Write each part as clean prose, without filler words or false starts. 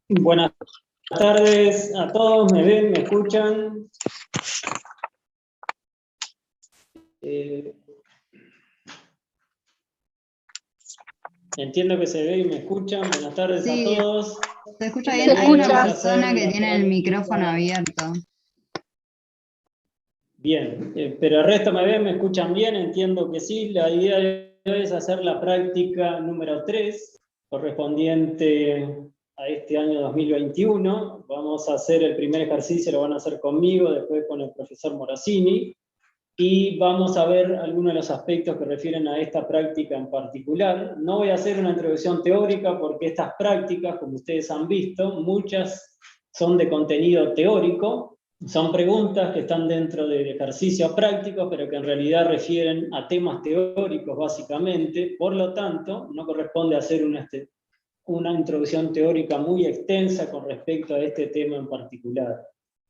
Buenas tardes a todos, ¿me ven? ¿Me escuchan? Entiendo que se ve y me escuchan. Buenas tardes a todos. Se escucha bien, hay una persona que tiene el micrófono abierto. Bien, pero el resto me ven, me escuchan bien, entiendo que sí. La idea de hoy es hacer la práctica número 3, correspondiente a este año 2021. Vamos a hacer el primer ejercicio, lo van a hacer conmigo, después con el profesor Morosini, y vamos a ver algunos de los aspectos que refieren a esta práctica en particular. No voy a hacer una introducción teórica porque estas prácticas, como ustedes han visto, muchas son de contenido teórico. Son preguntas que están dentro del ejercicio práctico, pero que en realidad refieren a temas teóricos básicamente. Por lo tanto, no corresponde hacer una introducción teórica muy extensa con respecto a este tema en particular.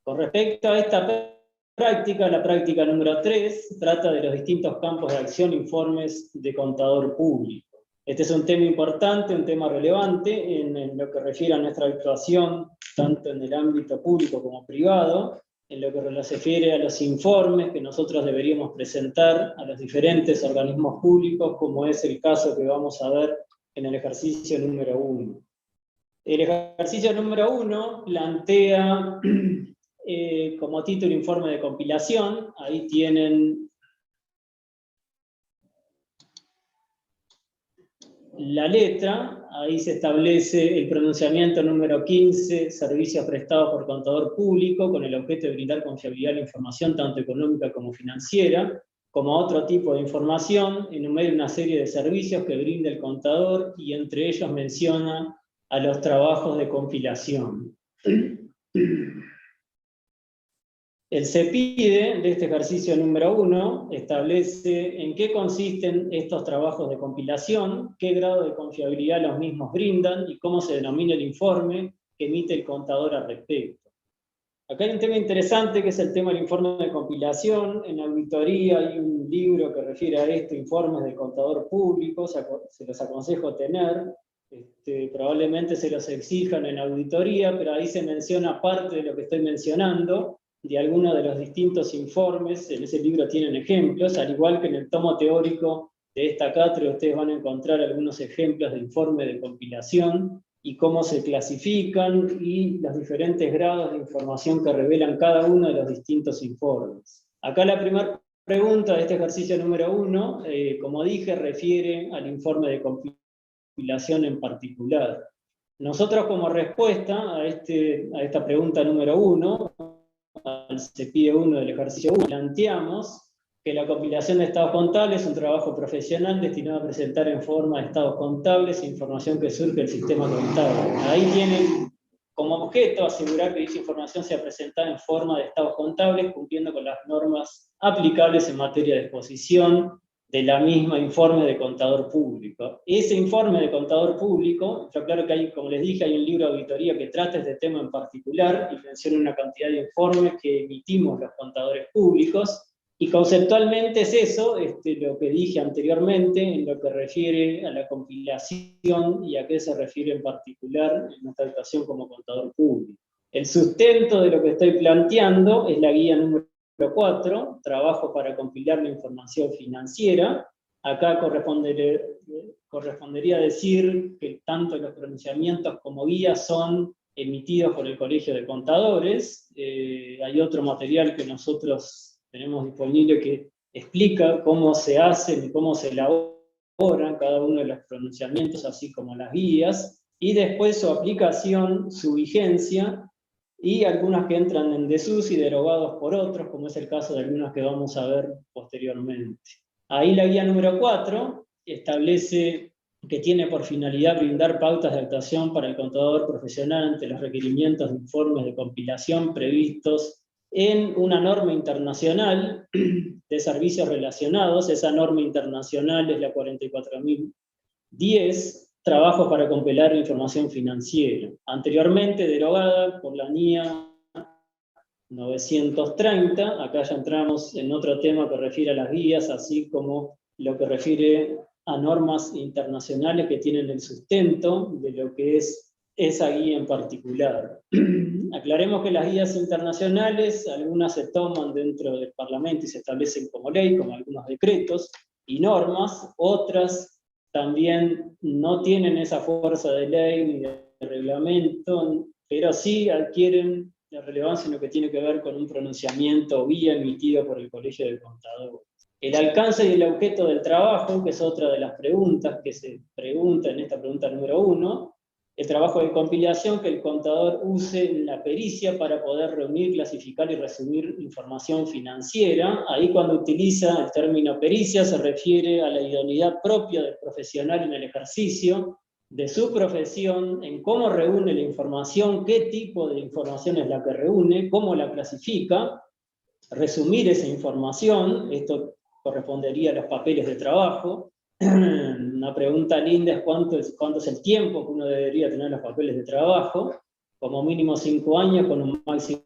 Con respecto a esta práctica, la práctica número 3, trata de los distintos campos de acción e informes de contador público. Este es un tema importante, un tema relevante en lo que refiere a nuestra actuación, tanto en el ámbito público como privado, en lo que se refiere a los informes que nosotros deberíamos presentar a los diferentes organismos públicos, como es el caso que vamos a ver en el ejercicio número 1. El ejercicio número 1 plantea como título informe de compilación. Ahí tienen la letra, ahí se establece el pronunciamiento número 15, servicios prestados por contador público, con el objeto de brindar confiabilidad a la información, tanto económica como financiera. Como otro tipo de información, enumera una serie de servicios que brinda el contador, y entre ellos menciona a los trabajos de compilación. El CEPIDE de este ejercicio número 1 establece en qué consisten estos trabajos de compilación, qué grado de confiabilidad los mismos brindan y cómo se denomina el informe que emite el contador al respecto. Acá hay un tema interesante que es el tema del informe de compilación. En auditoría hay un libro que refiere a esto, Informes del Contador Público, se los aconsejo tener. Probablemente se los exijan en auditoría, pero ahí se menciona parte de lo que estoy mencionando, de algunos de los distintos informes. En ese libro tienen ejemplos, al igual que en el tomo teórico de esta cátedra ustedes van a encontrar algunos ejemplos de informe de compilación y cómo se clasifican y los diferentes grados de información que revelan cada uno de los distintos informes. Acá la primera pregunta de este ejercicio número 1, como dije, refiere al informe de compilación en particular. Nosotros, como respuesta a esta pregunta número 1, al CEPIDE 1 del ejercicio 1, planteamos que la compilación de estados contables es un trabajo profesional destinado a presentar en forma de estados contables información que surge del sistema contable. Ahí tienen como objeto asegurar que dicha información sea presentada en forma de estados contables, cumpliendo con las normas aplicables en materia de exposición de la misma informe de contador público. Ese informe de contador público, yo claro que hay, como les dije, hay un libro de auditoría que trata este tema en particular y menciona una cantidad de informes que emitimos los contadores públicos, y conceptualmente es eso, lo que dije anteriormente, en lo que refiere a la compilación y a qué se refiere en particular en nuestra actuación como contador público. El sustento de lo que estoy planteando es la guía número 4, trabajo para compilar la información financiera. Acá correspondería decir que tanto los pronunciamientos como guías son emitidos por el Colegio de Contadores. Hay otro material que nosotros tenemos disponible que explica cómo se hacen y cómo se elaboran cada uno de los pronunciamientos, así como las guías, y después su aplicación, su vigencia, y algunas que entran en desuso y derogados por otros, como es el caso de algunas que vamos a ver posteriormente. Ahí la guía número 4 establece que tiene por finalidad brindar pautas de actuación para el contador profesional ante los requerimientos de informes de compilación previstos en una norma internacional de servicios relacionados. Esa norma internacional es la 44.010, trabajos para compilar información financiera, anteriormente derogada por la NIA 930. Acá ya entramos en otro tema que refiere a las guías, así como lo que refiere a normas internacionales que tienen el sustento de lo que es esa guía en particular. Aclaremos que las guías internacionales, algunas se toman dentro del Parlamento y se establecen como ley, como algunos decretos y normas, otras también no tienen esa fuerza de ley ni de reglamento, pero sí adquieren la relevancia en lo que tiene que ver con un pronunciamiento o guía emitido por el Colegio de Contadores. El alcance y el objeto del trabajo, que es otra de las preguntas que se pregunta en esta pregunta número 1, el trabajo de compilación que el contador use en la pericia para poder reunir, clasificar y resumir información financiera. Ahí cuando utiliza el término pericia se refiere a la idoneidad propia del profesional en el ejercicio de su profesión, en cómo reúne la información, qué tipo de información es la que reúne, cómo la clasifica, resumir esa información. Esto correspondería a los papeles de trabajo. Una pregunta linda es cuánto es el tiempo que uno debería tener los papeles de trabajo, como mínimo 5 años, con un máximo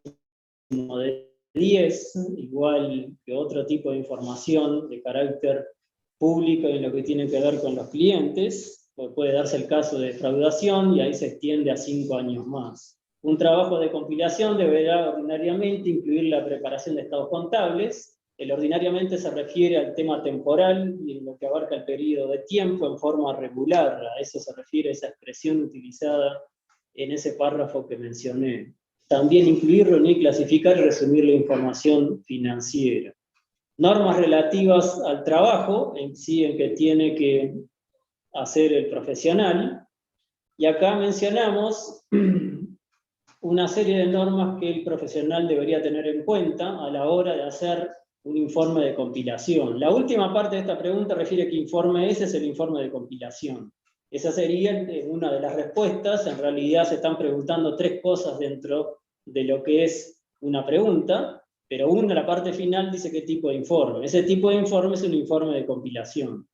de 10, igual que otro tipo de información de carácter público en lo que tiene que ver con los clientes. Puede darse el caso de defraudación y ahí se extiende a 5 años más. Un trabajo de compilación deberá ordinariamente incluir la preparación de estados contables. El ordinariamente se refiere al tema temporal y en lo que abarca el periodo de tiempo en forma regular. A eso se refiere esa expresión utilizada en ese párrafo que mencioné. También incluir, reunir, clasificar y resumir la información financiera. Normas relativas al trabajo, en sí, en que tiene que hacer el profesional. Y acá mencionamos una serie de normas que el profesional debería tener en cuenta a la hora de hacer un informe de compilación. La última parte de esta pregunta refiere a qué informe es el informe de compilación. Esa sería una de las respuestas. En realidad se están preguntando 3 cosas dentro de lo que es una pregunta, pero la parte final dice qué tipo de informe. Ese tipo de informe es un informe de compilación.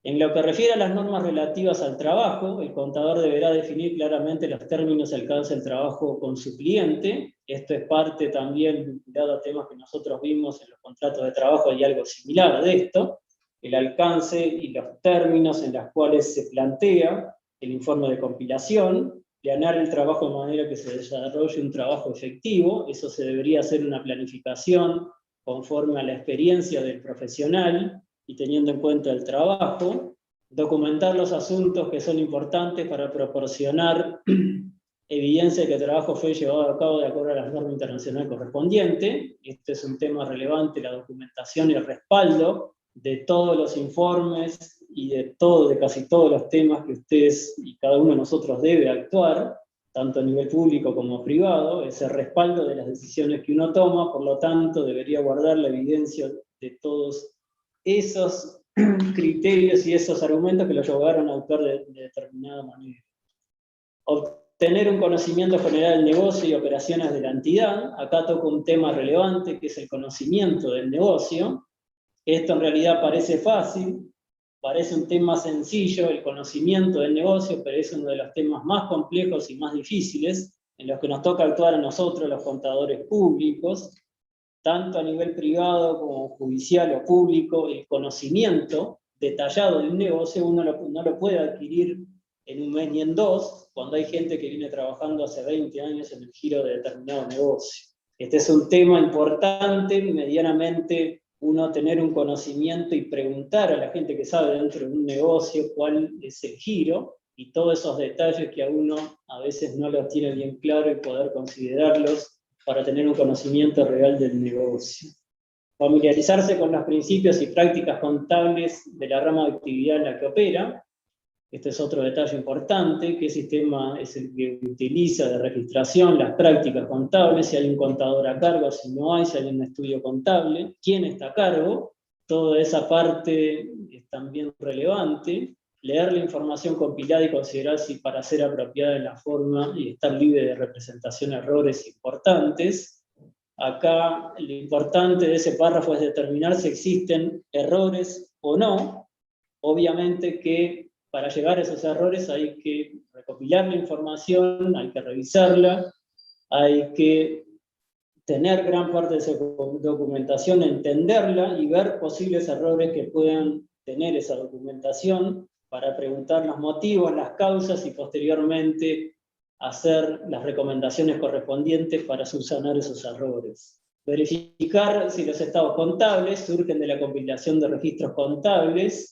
En lo que refiere a las normas relativas al trabajo, el contador deberá definir claramente los términos y alcance del trabajo con su cliente. Esto es parte también vinculado a temas que nosotros vimos en los contratos de trabajo, hay algo similar de esto. El alcance y los términos en los cuales se plantea el informe de compilación, planear el trabajo de manera que se desarrolle un trabajo efectivo. Eso se debería hacer una planificación conforme a la experiencia del profesional y teniendo en cuenta el trabajo. Documentar los asuntos que son importantes para proporcionar evidencia de que el trabajo fue llevado a cabo de acuerdo a las normas internacionales correspondientes. Este es un tema relevante, la documentación y el respaldo de todos los informes y de casi todos los temas que ustedes y cada uno de nosotros debe actuar, tanto a nivel público como privado, ese respaldo de las decisiones que uno toma. Por lo tanto, debería guardar la evidencia de todos esos criterios y esos argumentos que lo llevaron a actuar de determinada manera. Obtener un conocimiento general del negocio y operaciones de la entidad. Acá toca un tema relevante que es el conocimiento del negocio. Esto en realidad parece fácil, parece un tema sencillo, el conocimiento del negocio, pero es uno de los temas más complejos y más difíciles en los que nos toca actuar a nosotros, los contadores públicos, tanto a nivel privado como judicial o público. El conocimiento detallado del negocio uno no lo puede adquirir en un mes ni en 2, cuando hay gente que viene trabajando hace 20 años en el giro de determinado negocio. Este es un tema importante, medianamente uno tener un conocimiento y preguntar a la gente que sabe dentro de un negocio cuál es el giro, y todos esos detalles que a uno a veces no los tiene bien claro y poder considerarlos para tener un conocimiento real del negocio. Familiarizarse con los principios y prácticas contables de la rama de actividad en la que opera. Este es otro detalle importante: qué sistema es el que utiliza de registración las prácticas contables, si hay un contador a cargo, si no hay, si hay un estudio contable, quién está a cargo. Toda esa parte es también relevante. Leer la información compilada y considerar si para ser apropiada en la forma y estar libre de representación de errores importantes. Acá lo importante de ese párrafo es determinar si existen errores o no. Obviamente que para llegar a esos errores hay que recopilar la información, hay que revisarla, hay que tener gran parte de esa documentación, entenderla y ver posibles errores que puedan tener esa documentación para preguntar los motivos, las causas y posteriormente hacer las recomendaciones correspondientes para subsanar esos errores. Verificar si los estados contables surgen de la compilación de registros contables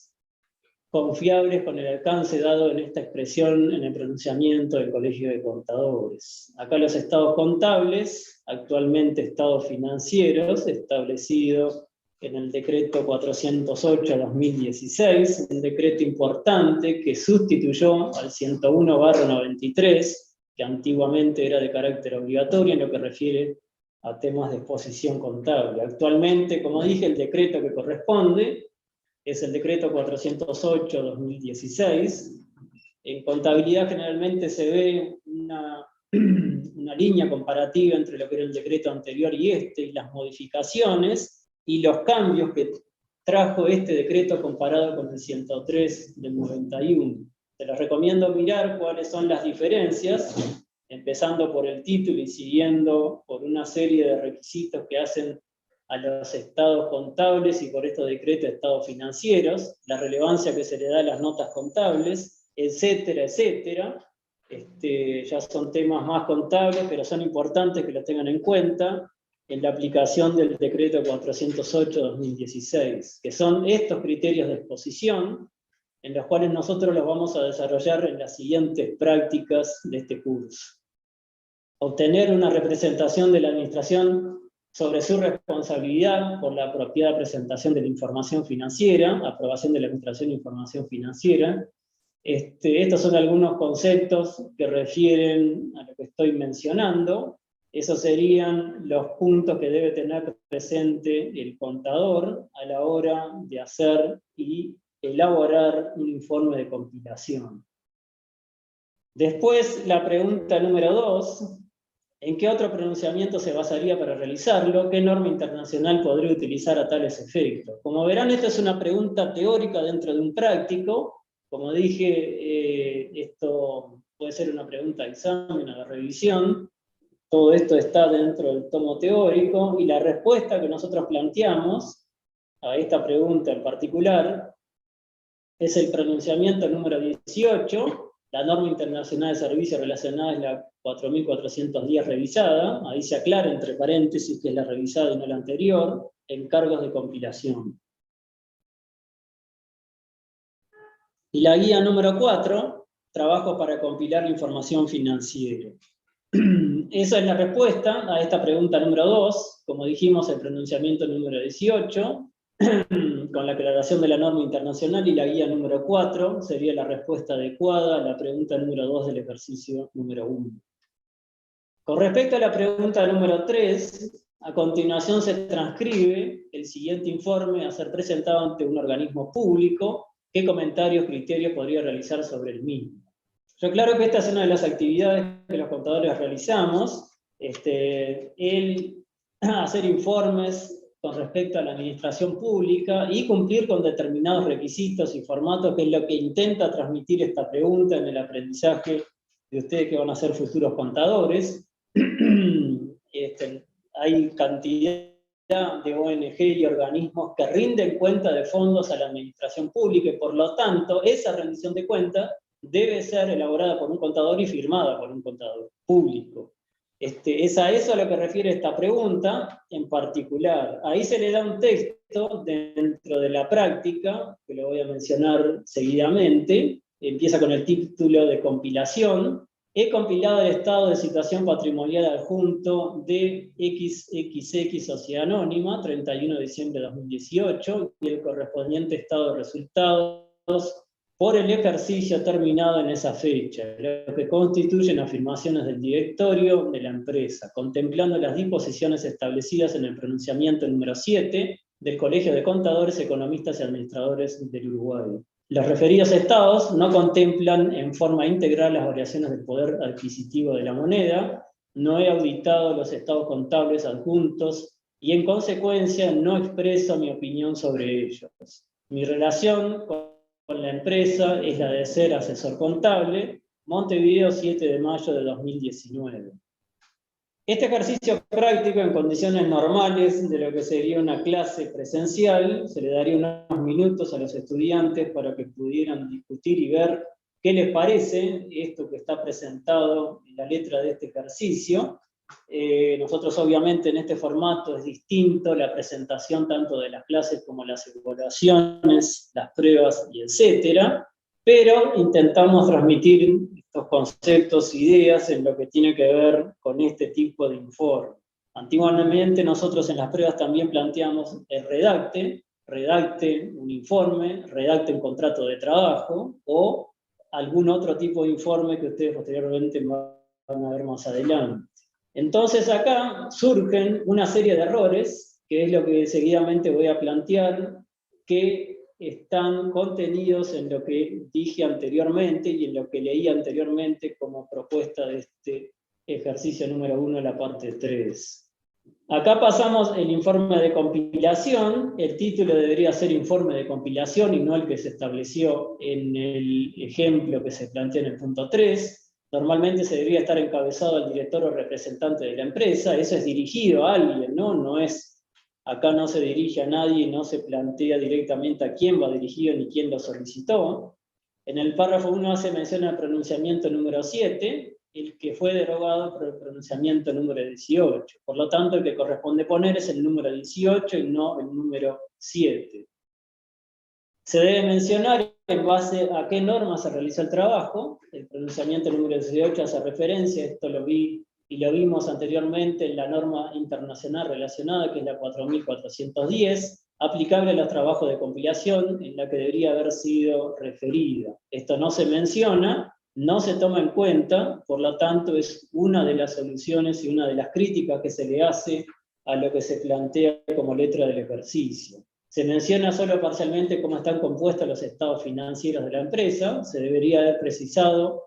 confiables con el alcance dado en esta expresión en el pronunciamiento del Colegio de Contadores. Acá los estados contables, actualmente estados financieros, establecido en el decreto 408/2016, un decreto importante que sustituyó al 101/93, que antiguamente era de carácter obligatorio en lo que refiere a temas de exposición contable. Actualmente, como dije, el decreto que corresponde es el decreto 408/2016. En contabilidad generalmente se ve una línea comparativa entre lo que era el decreto anterior y y las modificaciones y los cambios que trajo este decreto comparado con el 103 del 91. Te los recomiendo mirar cuáles son las diferencias, empezando por el título y siguiendo por una serie de requisitos que hacen a los estados contables y por estos decretos de estados financieros, la relevancia que se le da a las notas contables, etcétera, etcétera. Ya son temas más contables, pero son importantes que los tengan en cuenta en la aplicación del decreto 408/2016, que son estos criterios de exposición, en los cuales nosotros los vamos a desarrollar en las siguientes prácticas de este curso. Obtener una representación de la administración sobre su responsabilidad por la apropiada presentación de la información financiera, aprobación de la administración de información financiera. Estos son algunos conceptos que refieren a lo que estoy mencionando. Esos serían los puntos que debe tener presente el contador a la hora de hacer y elaborar un informe de compilación. Después, la pregunta número 2. ¿En qué otro pronunciamiento se basaría para realizarlo? ¿Qué norma internacional podría utilizar a tales efectos? Como verán, esta es una pregunta teórica dentro de un práctico. Como dije, esto puede ser una pregunta de examen o de revisión. Todo esto está dentro del tomo teórico, y la respuesta que nosotros planteamos a esta pregunta en particular es el pronunciamiento número 18, la norma internacional de servicios relacionada es la 4410 revisada, ahí se aclara entre paréntesis que es la revisada y no la anterior, encargos de compilación. Y la guía número 4, trabajo para compilar la información financiera. Esa es la respuesta a esta pregunta número 2, como dijimos, el pronunciamiento número 18, con la aclaración de la norma internacional, y la guía número 4 sería la respuesta adecuada a la pregunta número 2 del ejercicio número 1. Con respecto a la pregunta número 3, a continuación se transcribe el siguiente informe a ser presentado ante un organismo público. ¿Qué comentarios, criterios podría realizar sobre el mismo? Yo claro que esta es una de las actividades que los contadores realizamos, el hacer informes con respecto a la administración pública y cumplir con determinados requisitos y formatos, que es lo que intenta transmitir esta pregunta en el aprendizaje de ustedes que van a ser futuros contadores. Hay cantidad de ONG y organismos que rinden cuenta de fondos a la administración pública, y por lo tanto esa rendición de cuentas debe ser elaborada por un contador y firmada por un contador público. Es a eso a lo que refiere esta pregunta en particular. Ahí se le da un texto dentro de la práctica, que lo voy a mencionar seguidamente. Empieza con el título de compilación. He compilado el estado de situación patrimonial adjunto de XXX Sociedad Anónima, 31 de diciembre de 2018, y el correspondiente estado de resultados por el ejercicio terminado en esa fecha, lo que constituyen afirmaciones del directorio de la empresa, contemplando las disposiciones establecidas en el pronunciamiento número 7 del Colegio de Contadores, Economistas y Administradores del Uruguay. Los referidos estados no contemplan en forma integral las variaciones del poder adquisitivo de la moneda, no he auditado los estados contables adjuntos y en consecuencia no expreso mi opinión sobre ellos. Mi relación con la empresa es la de ser asesor contable. Montevideo, 7 de mayo de 2019. Este ejercicio práctico en condiciones normales de lo que sería una clase presencial, se le daría unos minutos a los estudiantes para que pudieran discutir y ver qué les parece esto que está presentado en la letra de este ejercicio. Nosotros obviamente en este formato es distinto la presentación tanto de las clases como las evaluaciones, las pruebas y etcétera, pero intentamos transmitir estos conceptos, ideas en lo que tiene que ver con este tipo de informe. Antiguamente nosotros en las pruebas también planteamos el redacte un informe, redacte un contrato de trabajo o algún otro tipo de informe que ustedes posteriormente van a ver más adelante. Entonces acá surgen una serie de errores, que es lo que seguidamente voy a plantear, que están contenidos en lo que dije anteriormente y en lo que leí anteriormente como propuesta de este ejercicio número 1 de la parte 3. Acá pasamos el informe de compilación. El título debería ser informe de compilación y no el que se estableció en el ejemplo que se plantea en el punto 3. Normalmente se debería estar encabezado al director o representante de la empresa. Eso es dirigido a alguien, ¿no? No es, acá no se dirige a nadie, no se plantea directamente a quién va dirigido ni quién lo solicitó. En el párrafo 1 hace mención al pronunciamiento número 7, el que fue derogado por el pronunciamiento número 18. Por lo tanto, el que corresponde poner es el número 18 y no el número 7. Se debe mencionar en base a qué norma se realiza el trabajo. El pronunciamiento número 18 hace referencia, esto lo vi y lo vimos anteriormente en la norma internacional relacionada, que es la 4410, aplicable a los trabajos de compilación, en la que debería haber sido referida. Esto no se menciona, no se toma en cuenta, por lo tanto es una de las soluciones y una de las críticas que se le hace a lo que se plantea como letra del ejercicio. Se menciona solo parcialmente cómo están compuestos los estados financieros de la empresa, se debería haber precisado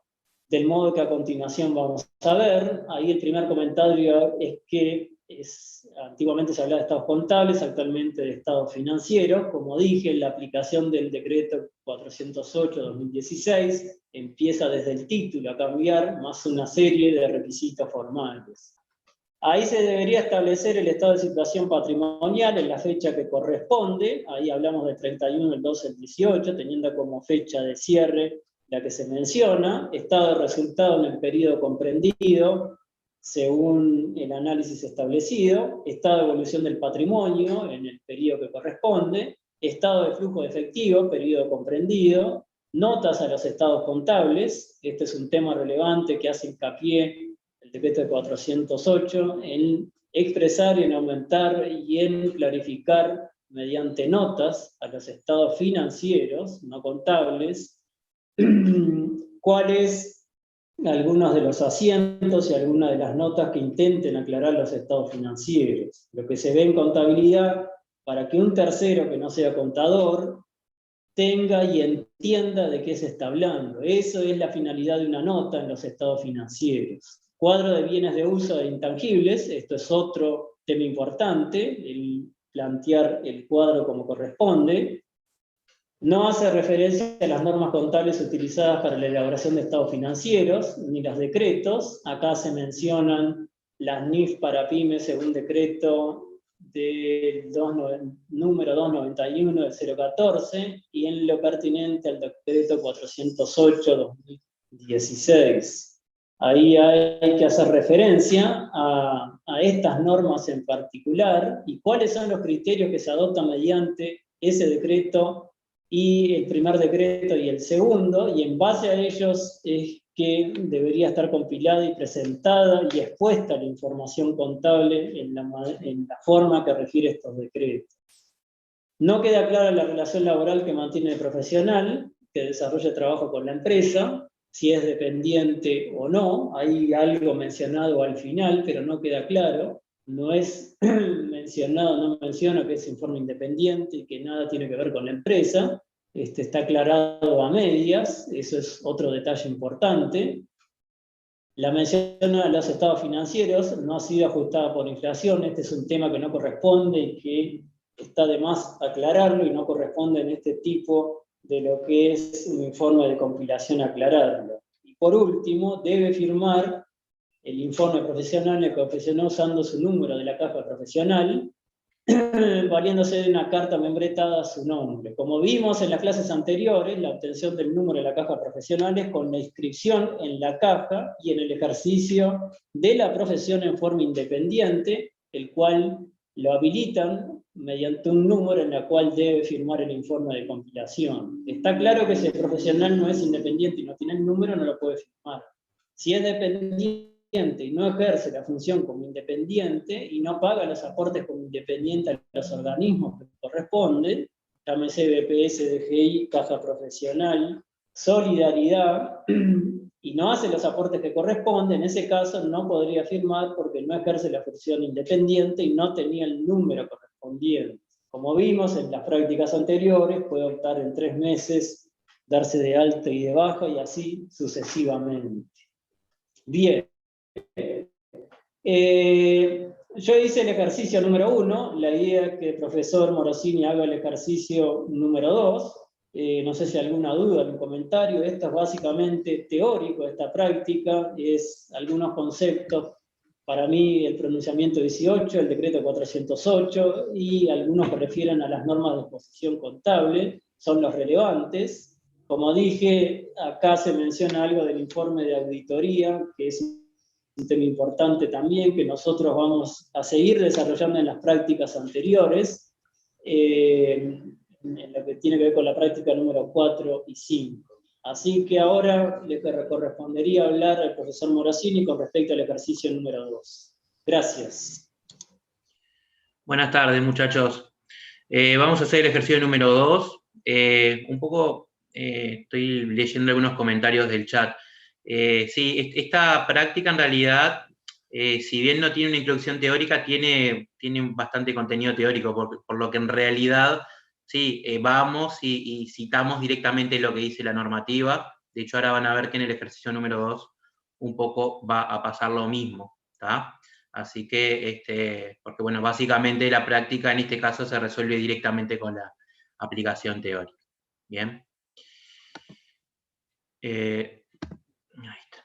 del modo que a continuación vamos a ver. Ahí el primer comentario es que antiguamente se hablaba de estados contables, actualmente de estados financieros. Como dije, la aplicación del decreto 408-2016 empieza desde el título a cambiar, más una serie de requisitos formales. Ahí se debería establecer el estado de situación patrimonial en la fecha que corresponde. Ahí hablamos de 31 del 12 del 18, teniendo como fecha de cierre la que se menciona. Estado de resultado en el periodo comprendido, según el análisis establecido. Estado de evolución del patrimonio en el periodo que corresponde. Estado de flujo de efectivo, periodo comprendido. Notas a los estados contables. Este es un tema relevante que hace hincapié el decreto de 408, en expresar y en aumentar y en clarificar mediante notas a los estados financieros, no contables, cuáles algunos de los asientos y algunas de las notas que intenten aclarar los estados financieros. Lo que se ve en contabilidad, para que un tercero que no sea contador tenga y entienda de qué se está hablando. Eso es la finalidad de una nota en los estados financieros. Cuadro de bienes de uso e intangibles, esto es otro tema importante, el plantear el cuadro como corresponde. No hace referencia a las normas contables utilizadas para la elaboración de estados financieros, ni los decretos. Acá se mencionan las NIF para pymes según decreto del número 291 del 014, y en lo pertinente al decreto 408-2016. Ahí hay que hacer referencia a estas normas en particular y cuáles son los criterios que se adoptan mediante ese decreto y el primer decreto y el segundo, y en base a ellos es que debería estar compilada y presentada y expuesta la información contable en la forma que refiere estos decretos. No queda clara la relación laboral que mantiene el profesional que desarrolla trabajo con la empresa, si es dependiente o no. Hay algo mencionado al final, pero no queda claro. No es mencionado, no menciona que es informe independiente y que nada tiene que ver con la empresa. Está aclarado a medias, eso es otro detalle importante. La mención a los estados financieros no ha sido ajustada por inflación. Este es un tema que no corresponde y que está de más aclararlo y no corresponde en este tipo de lo que es un informe de compilación aclararlo. Y por último, debe firmar el informe profesional, el profesional usando su número de la caja profesional, valiéndose de una carta membretada a su nombre. Como vimos en las clases anteriores, la obtención del número de la caja profesional es con la inscripción en la caja y en el ejercicio de la profesión en forma independiente, el cual lo habilitan mediante un número en el cual debe firmar el informe de compilación. Está claro que si el profesional no es independiente y no tiene el número, no lo puede firmar. Si es dependiente y no ejerce la función como independiente y no paga los aportes como independiente a los organismos que corresponden, llámese BPS, DGI, Caja Profesional, Solidaridad, y no hace los aportes que corresponden, en ese caso no podría firmar porque no ejerce la función independiente y no tenía el número correspondiente. Como vimos en las prácticas anteriores, puede optar en 3 meses, darse de alta y de baja y así sucesivamente. Bien. Yo hice el ejercicio número 1, la idea es que el profesor Morosini haga el ejercicio número 2. No sé si hay alguna duda, algún comentario. Esto es básicamente teórico, esta práctica, es algunos conceptos. Para mí, el pronunciamiento 18, el decreto 408, y algunos que refieren a las normas de exposición contable, son los relevantes. Como dije, acá se menciona algo del informe de auditoría, que es un tema importante también, que nosotros vamos a seguir desarrollando en las prácticas anteriores, en lo que tiene que ver con la práctica número 4 y 5. Así que ahora le correspondería hablar al profesor Morosini con respecto al ejercicio número 2. Gracias. Buenas tardes, muchachos. Vamos a hacer el ejercicio número 2. Un poco estoy leyendo algunos comentarios del chat. Sí, esta práctica en realidad, si bien no tiene una introducción teórica, tiene bastante contenido teórico, por lo que en realidad sí, vamos y citamos directamente lo que dice la normativa. De hecho, ahora van a ver que en el ejercicio número 2 un poco va a pasar lo mismo, ¿está? Así que, porque bueno, básicamente la práctica en este caso se resuelve directamente con la aplicación teórica. Bien. Ahí está.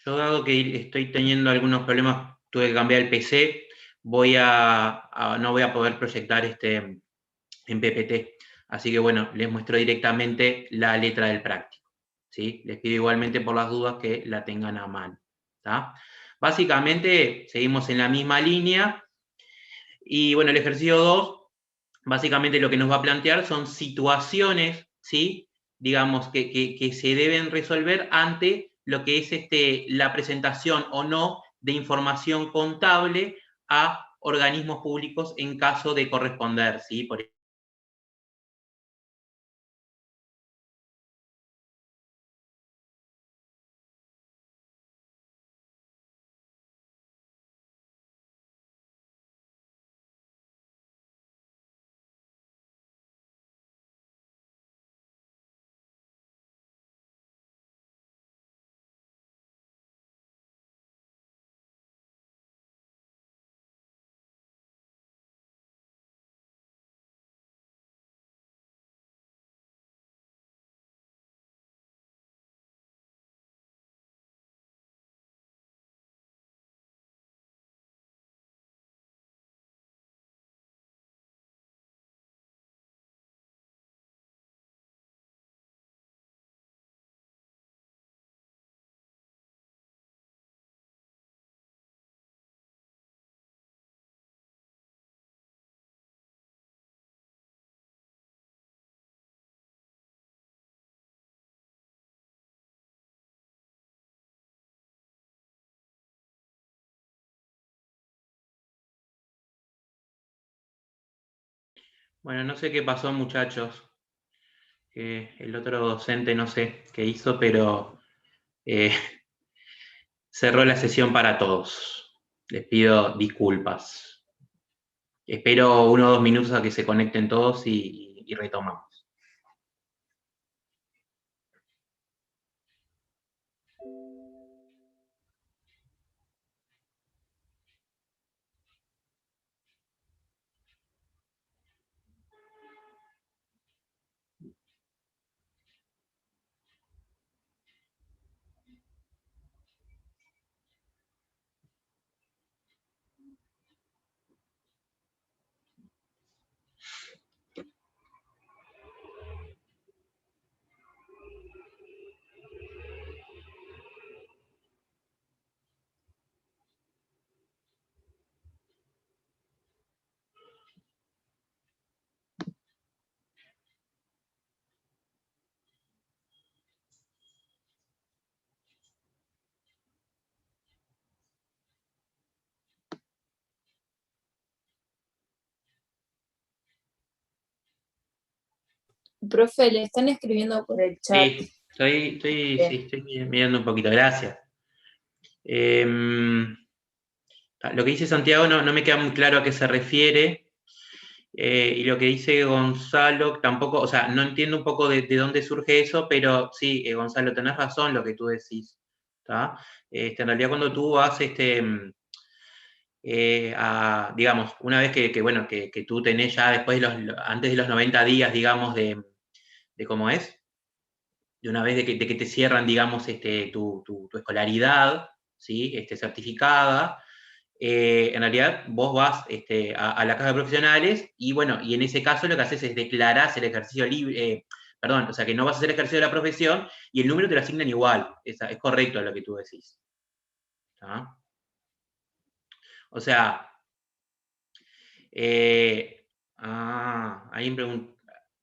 Yo, dado que estoy teniendo algunos problemas, tuve que cambiar el PC, no voy a poder proyectar en PPT. Así que bueno, les muestro directamente la letra del práctico, ¿sí? Les pido igualmente por las dudas que la tengan a mano, ¿tá? Básicamente seguimos en la misma línea y bueno, el ejercicio 2 básicamente lo que nos va a plantear son situaciones, ¿sí? Digamos, que se deben resolver ante lo que es la presentación o no de información contable a organismos públicos en caso de corresponder, ¿sí? Por Bueno, no sé qué pasó, muchachos. El otro docente no sé qué hizo, pero cerró la sesión para todos. Les pido disculpas. Espero 1 o 2 minutos a que se conecten todos y retomamos. Profe, le están escribiendo por el chat. Sí, estoy mirando un poquito, gracias. Lo que dice Santiago no me queda muy claro a qué se refiere, y lo que dice Gonzalo tampoco, o sea, no entiendo un poco de dónde surge eso, pero sí, Gonzalo, tenés razón lo que tú decís, ¿tá? En realidad cuando tú vas, digamos, una vez que tú tenés ya después antes de los 90 días, digamos, de cómo es, de una vez de que te cierran, digamos, tu escolaridad, ¿sí? Certificada, en realidad vos vas a la caja de profesionales y bueno, y en ese caso lo que haces es declarás el ejercicio libre, perdón, o sea que no vas a hacer ejercicio de la profesión y el número te lo asignan igual, es correcto lo que tú decís. ¿Ah? O sea, ahí me pregunto,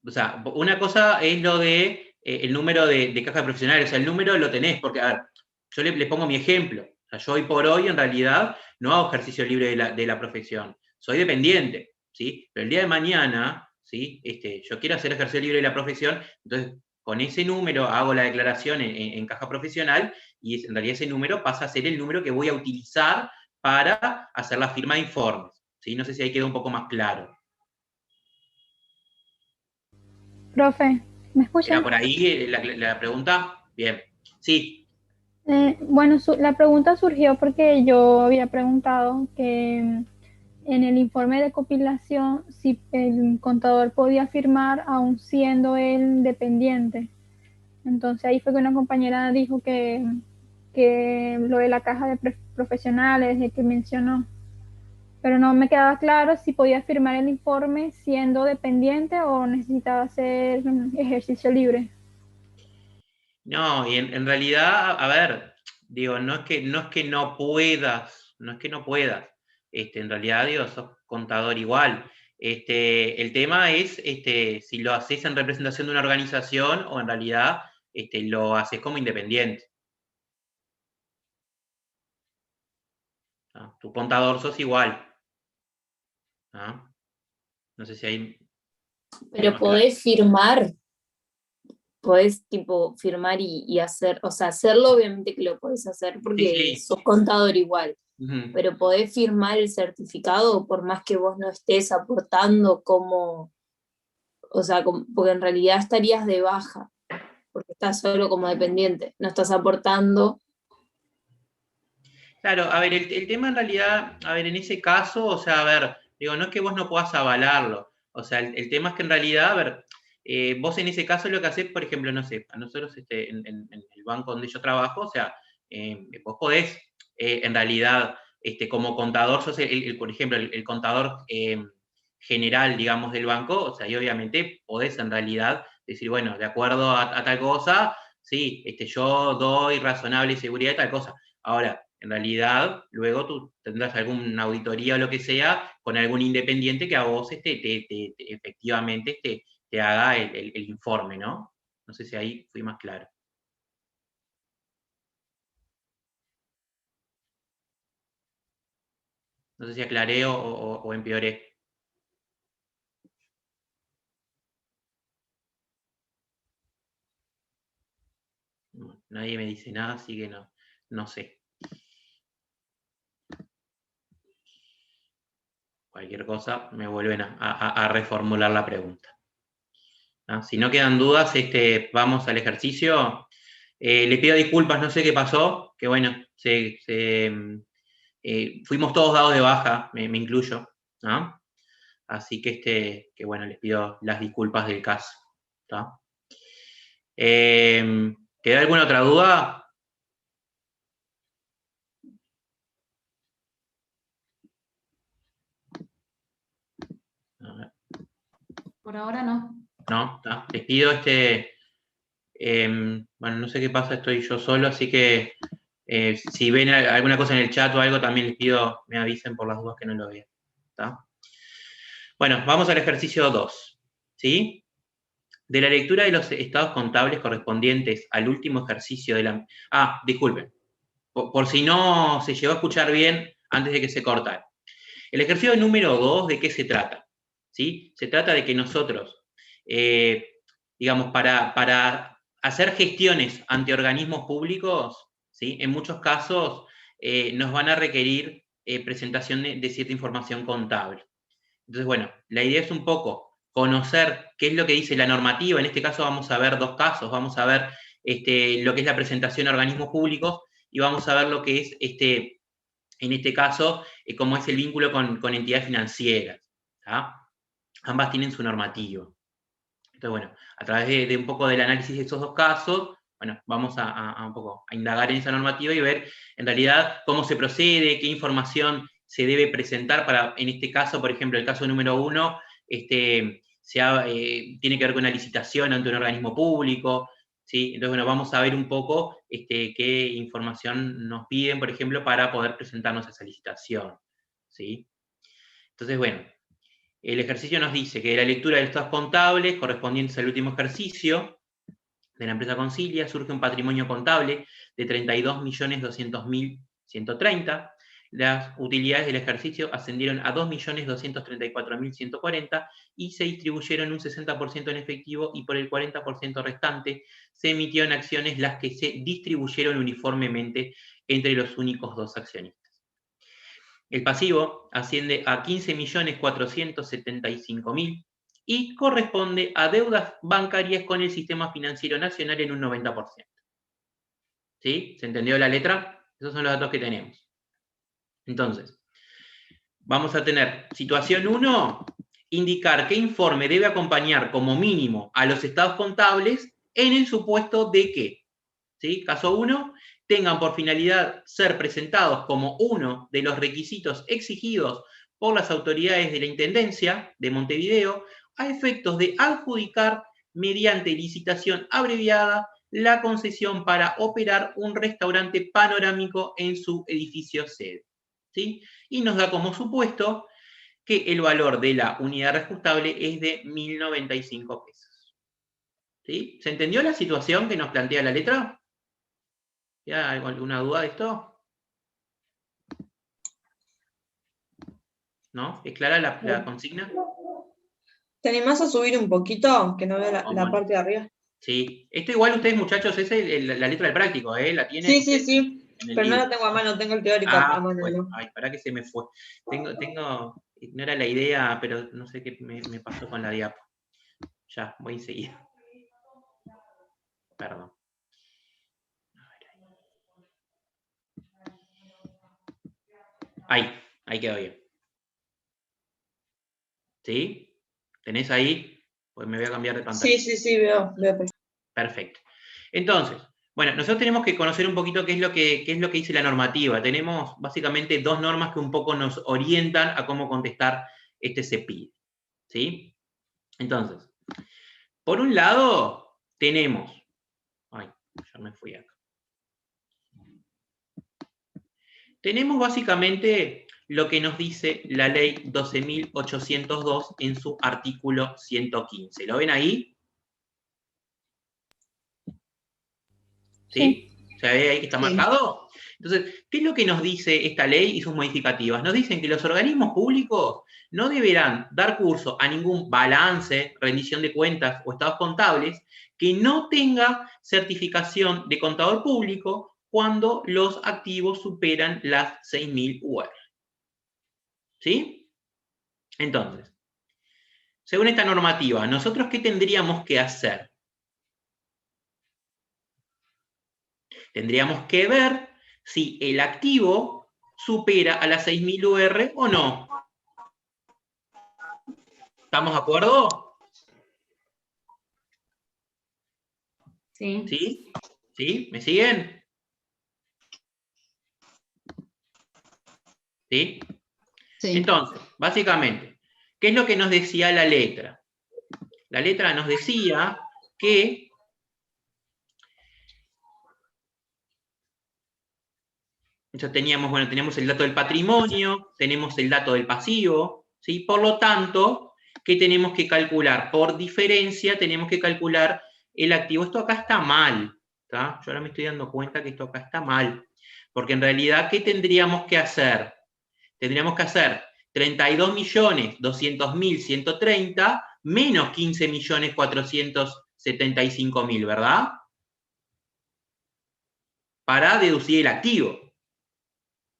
o sea, una cosa es lo de el número de caja de profesionales, o sea, el número lo tenés, porque, a ver, yo le pongo mi ejemplo, o sea, yo hoy por hoy en realidad no hago ejercicio libre de la profesión, soy dependiente, ¿sí? Pero el día de mañana, ¿sí? Yo quiero hacer ejercicio libre de la profesión, entonces con ese número hago la declaración en caja profesional y en realidad ese número pasa a ser el número que voy a utilizar para hacer la firma de informes, ¿sí? No sé si ahí quedó un poco más claro. Profe, ¿me escuchan? ¿Era por ahí la pregunta? Bien. Sí. Bueno, la pregunta surgió porque yo había preguntado que en el informe de compilación si el contador podía firmar aún siendo él dependiente. Entonces ahí fue que una compañera dijo que lo de la caja de profesionales que mencionó, pero no me quedaba claro si podía firmar el informe siendo dependiente o necesitaba hacer ejercicio libre. No, y en realidad, a ver, digo, no es que no puedas, en realidad, digo, sos contador igual. El tema es si lo haces en representación de una organización o en realidad lo haces como independiente. ¿Ah? Tu contador sos igual. ¿Ah? No sé si hay... Pero podés firmar, podés tipo firmar y hacer, o sea, hacerlo obviamente que lo podés hacer porque Sí. sos contador igual, Uh-huh. pero podés firmar el certificado por más que vos no estés aportando como, o sea, porque en realidad estarías de baja, porque estás solo como dependiente, no estás aportando. Claro, a ver, el tema en realidad, a ver, en ese caso, o sea, a ver, digo, no es que vos no puedas avalarlo, o sea, el tema es que en realidad, a ver, vos en ese caso lo que hacés, por ejemplo, no sé, a nosotros en el banco donde yo trabajo, o sea, vos podés, en realidad, como contador, sos por ejemplo, el contador general, digamos, del banco, o sea, y obviamente podés en realidad decir, bueno, de acuerdo a tal cosa, sí, yo doy razonable seguridad a tal cosa. Ahora, en realidad, luego tú tendrás alguna auditoría o lo que sea con algún independiente que a vos efectivamente te haga el informe, ¿no? No sé si ahí fui más claro. No sé si aclaré o empeoré. Nadie me dice nada, así que no sé. Cualquier cosa, me vuelven a reformular la pregunta. ¿No? Si no quedan dudas, vamos al ejercicio. Le pido disculpas, no sé qué pasó, que bueno, fuimos todos dados de baja, me incluyo, ¿no? Así que bueno, les pido las disculpas del caso. ¿Tá? ¿Queda alguna otra duda? Por ahora no. No, ¿tá? Les pido bueno, no sé qué pasa, estoy yo solo, así que si ven alguna cosa en el chat o algo, también les pido me avisen por las dudas que no lo vean. ¿Tá? Bueno, vamos al ejercicio 2. ¿Sí? De la lectura de los estados contables correspondientes al último ejercicio de la... disculpen. Por si no se llegó a escuchar bien antes de que se cortara. El ejercicio número 2, ¿de qué se trata? ¿Sí? Se trata de que nosotros digamos, para hacer gestiones ante organismos públicos, ¿sí? En muchos casos nos van a requerir presentación de cierta información contable. Entonces, bueno, la idea es un poco conocer qué es lo que dice la normativa. En este caso vamos a ver dos casos. Vamos a ver lo que es la presentación a organismos públicos y vamos a ver lo que es, en este caso, cómo es el vínculo con entidades financieras. ¿Tá? Ambas tienen su normativa. Entonces, bueno, a través de un poco del análisis de esos dos casos, bueno, vamos un poco a indagar en esa normativa y ver, en realidad, cómo se procede, qué información se debe presentar para, en este caso, por ejemplo, el caso número 1, tiene que ver con una licitación ante un organismo público, ¿sí? Entonces, bueno, vamos a ver un poco qué información nos piden, por ejemplo, para poder presentarnos a esa licitación, ¿sí? Entonces, bueno, el ejercicio nos dice que de la lectura de los estados contables correspondientes al último ejercicio de la empresa Concilia surge un patrimonio contable de 32.200.130. Las utilidades del ejercicio ascendieron a 2.234.140 y se distribuyeron un 60% en efectivo y por el 40% restante se emitieron acciones las que se distribuyeron uniformemente entre los únicos dos accionistas. El pasivo asciende a 15.475.000 y corresponde a deudas bancarias con el sistema financiero nacional en un 90%. ¿Sí? ¿Se entendió la letra? Esos son los datos que tenemos. Entonces, vamos a tener situación 1, indicar qué informe debe acompañar como mínimo a los estados contables en el supuesto de que, ¿sí? Caso 1, tengan por finalidad ser presentados como uno de los requisitos exigidos por las autoridades de la Intendencia de Montevideo a efectos de adjudicar mediante licitación abreviada la concesión para operar un restaurante panorámico en su edificio sede. ¿Sí? Y nos da como supuesto que el valor de la unidad reajustable es de 1.095 pesos. ¿Sí? ¿Se entendió la situación que nos plantea la letra? ¿Ya alguna duda de esto? ¿No? ¿Es clara la consigna? ¿Te animás a subir un poquito? Que no veo la Bueno. parte de arriba. Sí. Esto igual ustedes, muchachos, es la letra del práctico, ¿eh? ¿La tienen? Sí. Pero no la tengo a mano, tengo el teórico a mano. Bueno, ay, para que se me fue. No era la idea, pero no sé qué me pasó con la diapo. Ya, voy enseguida. Perdón. Ahí quedó bien. ¿Sí? ¿Tenés ahí? Pues me voy a cambiar de pantalla. Sí, veo. Perfecto. Entonces, bueno, nosotros tenemos que conocer un poquito qué es lo que dice la normativa. Tenemos básicamente dos normas que un poco nos orientan a cómo contestar este CEPIDE. ¿Sí? Entonces, por un lado, tenemos... Ay, ya me fui acá. Tenemos básicamente lo que nos dice la ley 12.802 en su artículo 115. ¿Lo ven ahí? ¿Sí? ¿Se ve ahí que está marcado? Entonces, ¿qué es lo que nos dice esta ley y sus modificativas? Nos dicen que los organismos públicos no deberán dar curso a ningún balance, rendición de cuentas o estados contables que no tenga certificación de contador público cuando los activos superan las 6.000 UR. ¿Sí? Entonces, según esta normativa, ¿nosotros qué tendríamos que hacer? Tendríamos que ver si el activo supera a las 6.000 UR o no. ¿Estamos de acuerdo? Sí. ¿Sí? ¿Sí? ¿Me siguen? ¿Sí? Sí. Entonces, básicamente, ¿qué es lo que nos decía la letra? La letra nos decía que tenemos el dato del patrimonio, tenemos el dato del pasivo, ¿sí? Por lo tanto, ¿qué tenemos que calcular? Por diferencia, tenemos que calcular el activo. Esto acá está mal, ¿tá? Yo ahora me estoy dando cuenta que esto acá está mal, porque en realidad, ¿qué tendríamos que hacer? Tendríamos que hacer 32.200.130 menos 15.400.000 75.000, ¿verdad? Para deducir el activo.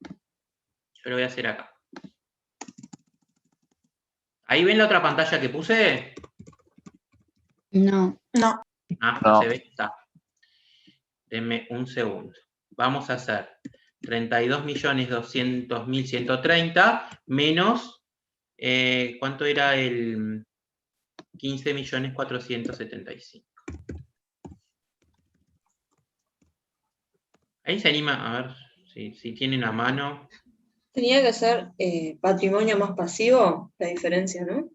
Yo lo voy a hacer acá. ¿Ahí ven la otra pantalla que puse? No. No. Ah, No. se ve, está. Denme un segundo. Vamos a hacer 32.200.130 menos, ¿cuánto era el 15.475.000? Ahí se anima, a ver si tienen a mano. Tenía que ser patrimonio más pasivo, la diferencia, ¿no?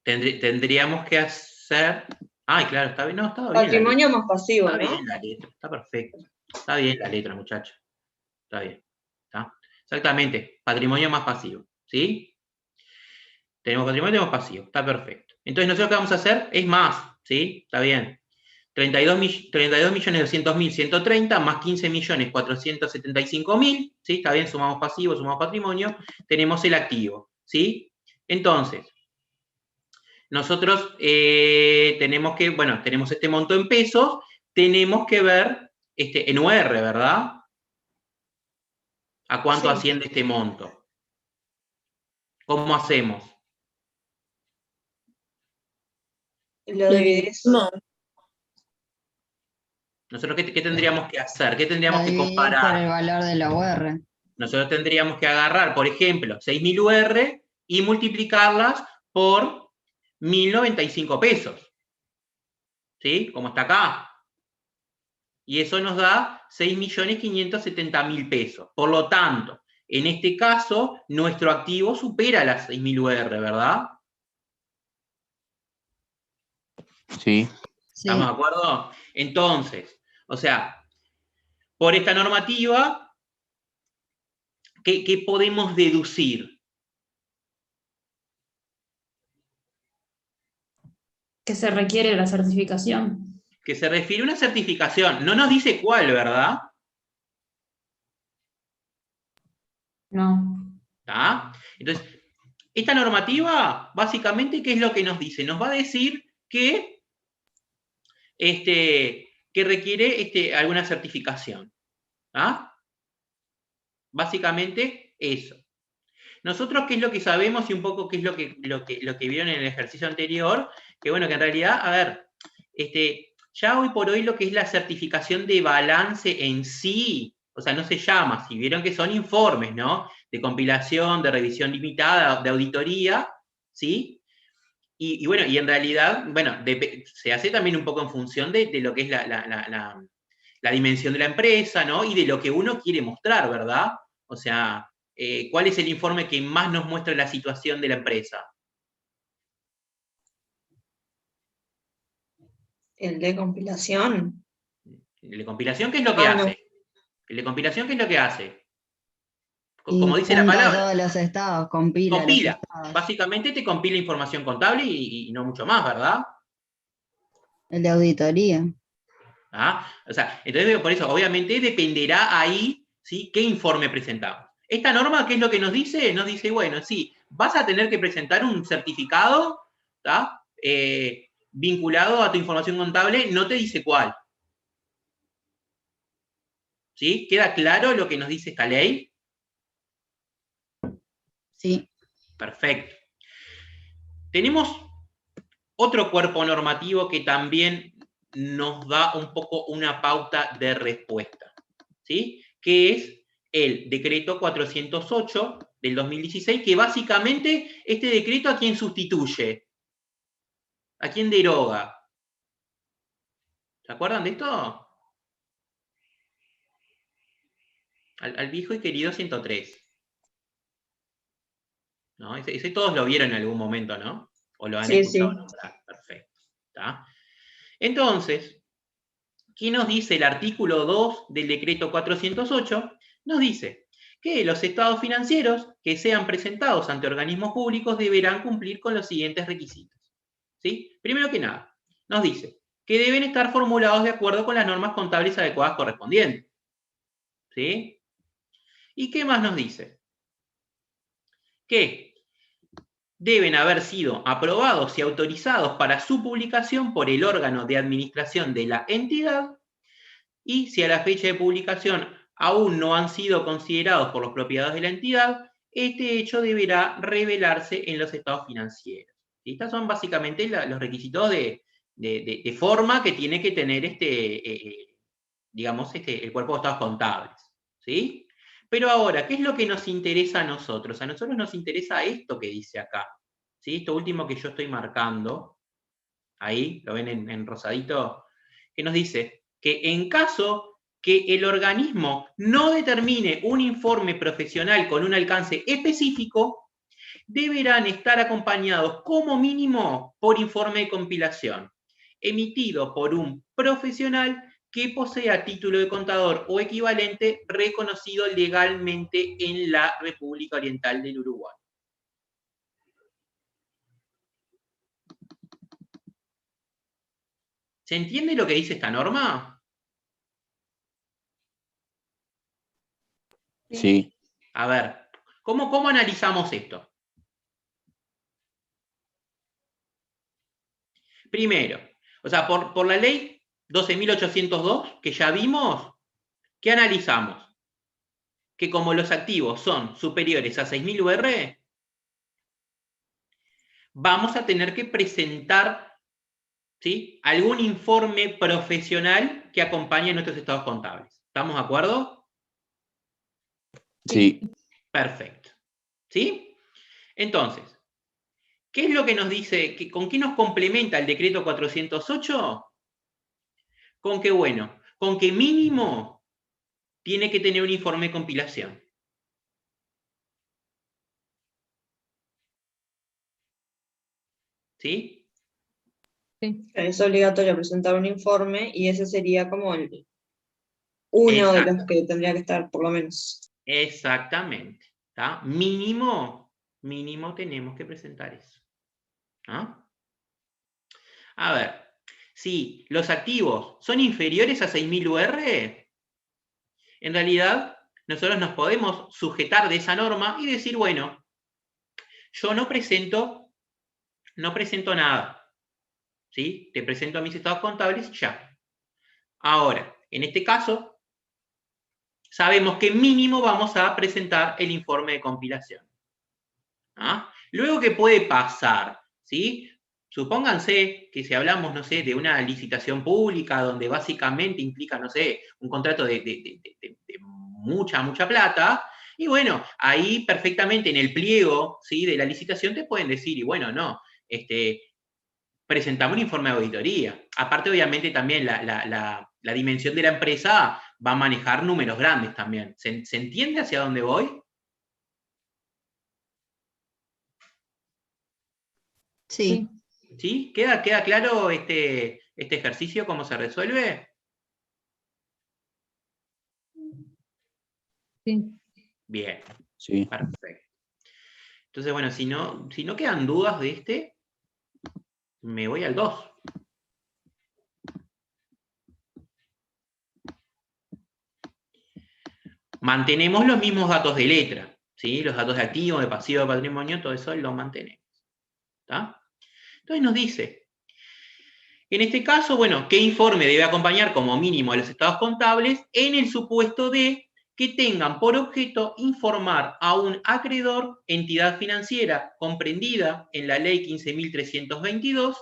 Tendríamos que hacer... Ay, claro, está bien. No, estaba bien la letra. Patrimonio más pasivo, Está ¿no? bien la letra, está perfecto. Está bien la letra, muchacho. Está bien. ¿Está? Exactamente, patrimonio más pasivo. ¿Sí? Tenemos patrimonio, tenemos pasivo. Está perfecto. Entonces, nosotros lo que vamos a hacer es más. ¿Sí? Está bien. 32.200.130 más 15.475.000. ¿Sí? Está bien, sumamos pasivo, sumamos patrimonio. Tenemos el activo. ¿Sí? Entonces, nosotros tenemos que, bueno, tenemos este monto en pesos, tenemos que ver en UR, ¿verdad? ¿A cuánto Sí. asciende este monto? ¿Cómo hacemos? Lo dividís. No. ¿Nosotros qué tendríamos que hacer? ¿Qué tendríamos Lo que dividís por el comparar? valor de la UR. Nosotros tendríamos que agarrar, por ejemplo, 6.000 UR y multiplicarlas por 1.095 pesos. ¿Sí? Como está acá. Y eso nos da 6.570.000 pesos. Por lo tanto, en este caso, nuestro activo supera las 6.000 UR, ¿verdad? Sí. Sí. ¿Estamos de acuerdo? Entonces, o sea, por esta normativa, ¿qué podemos deducir? Que se requiere la certificación. Que se refiere a una certificación. No nos dice cuál, ¿verdad? No. ¿Está? Entonces, esta normativa, básicamente, ¿qué es lo que nos dice? Nos va a decir que requiere alguna certificación. ¿Ah? Básicamente eso. Nosotros, ¿qué es lo que sabemos y un poco qué es lo que vieron en el ejercicio anterior? Que bueno, que en realidad, a ver, ya hoy por hoy lo que es la certificación de balance en sí, o sea, no se llama, si vieron que son informes, ¿no? De compilación, de revisión limitada, de auditoría, ¿sí? Y bueno, y en realidad, bueno, se hace también un poco en función de lo que es la dimensión de la empresa, ¿no? Y de lo que uno quiere mostrar, ¿verdad? O sea, ¿cuál es el informe que más nos muestra la situación de la empresa? El de compilación. ¿El de compilación qué es lo que hace? No. ¿El de compilación qué es lo que hace? Y Como dice la junta palabra. todos los estados, compila los estados. Básicamente te compila información contable y no mucho más, ¿verdad? El de auditoría. ¿Ah? O sea, entonces por eso, obviamente dependerá ahí, ¿sí? ¿Qué informe presentamos? Esta norma, ¿qué es lo que nos dice? Nos dice, bueno, sí, vas a tener que presentar un certificado, ¿tá? Vinculado a tu información contable, no te dice cuál. ¿Sí? ¿Queda claro lo que nos dice esta ley? Sí. Perfecto. Tenemos otro cuerpo normativo que también nos da un poco una pauta de respuesta, ¿sí? Que es el decreto 408 del 2016, que básicamente este decreto ¿a quién sustituye? ¿A quién deroga? ¿Se acuerdan de esto? Al viejo y querido 103. ¿No? Ese todos lo vieron en algún momento, ¿no? O lo han escuchado nombrar. Perfecto. ¿Está? Entonces, ¿qué nos dice el artículo 2 del decreto 408? Nos dice que los estados financieros que sean presentados ante organismos públicos deberán cumplir con los siguientes requisitos. ¿Sí? Primero que nada, nos dice que deben estar formulados de acuerdo con las normas contables adecuadas correspondientes. ¿Sí? ¿Y qué más nos dice? Que deben haber sido aprobados y autorizados para su publicación por el órgano de administración de la entidad, y si a la fecha de publicación aún no han sido considerados por los propietarios de la entidad, este hecho deberá revelarse en los estados financieros. ¿Sí? Estos son básicamente los requisitos de forma que tiene que tener el cuerpo de estados contables. ¿Sí? Pero ahora, ¿qué es lo que nos interesa a nosotros? A nosotros nos interesa esto que dice acá. ¿Sí? Esto último que yo estoy marcando, ahí, lo ven en rosadito, que nos dice que en caso que el organismo no determine un informe profesional con un alcance específico, deberán estar acompañados como mínimo por informe de compilación, emitido por un profesional que posea título de contador o equivalente reconocido legalmente en la República Oriental del Uruguay. ¿Se entiende lo que dice esta norma? Sí. A ver, ¿cómo analizamos esto? Primero, o sea, por la ley 12.802, que ya vimos, ¿qué analizamos? Que como los activos son superiores a 6.000 UR, vamos a tener que presentar, ¿sí?, algún informe profesional que acompañe nuestros estados contables. ¿Estamos de acuerdo? Sí. Perfecto. ¿Sí? Entonces, ¿qué es lo que nos dice? ¿Con qué nos complementa el decreto 408? Con que, bueno, con que mínimo tiene que tener un informe de compilación. ¿Sí? Sí. Es obligatorio presentar un informe y ese sería como uno de los que tendría que estar, por lo menos. Exactamente. ¿Tá? Mínimo tenemos que presentar eso. ¿Ah? A ver, si los activos son inferiores a 6.000 UR, en realidad nosotros nos podemos sujetar de esa norma y decir, bueno, yo no presento nada. ¿Sí? Te presento a mis estados contables ya. Ahora, en este caso, sabemos que mínimo vamos a presentar el informe de compilación. ¿Ah? Luego, ¿qué puede pasar? ¿Sí? Supónganse que si hablamos, no sé, de una licitación pública donde básicamente implica, no sé, un contrato de mucha plata, y bueno, ahí perfectamente en el pliego, ¿sí?, de la licitación te pueden decir, y bueno, no, presentamos un informe de auditoría. Aparte, obviamente, también la dimensión de la empresa va a manejar números grandes también. ¿Se entiende hacia dónde voy? Sí. ¿Sí? ¿Queda claro este ejercicio, cómo se resuelve? Sí. Bien. Sí. Perfecto. Entonces, bueno, si no quedan dudas de me voy al 2. Mantenemos los mismos datos de letra, ¿sí? Los datos de activo, de pasivo, de patrimonio, todo eso lo mantenemos. ¿Está? Entonces nos dice, en este caso, bueno, ¿qué informe debe acompañar como mínimo a los estados contables en el supuesto de que tengan por objeto informar a un acreedor, entidad financiera comprendida en la ley 15.322,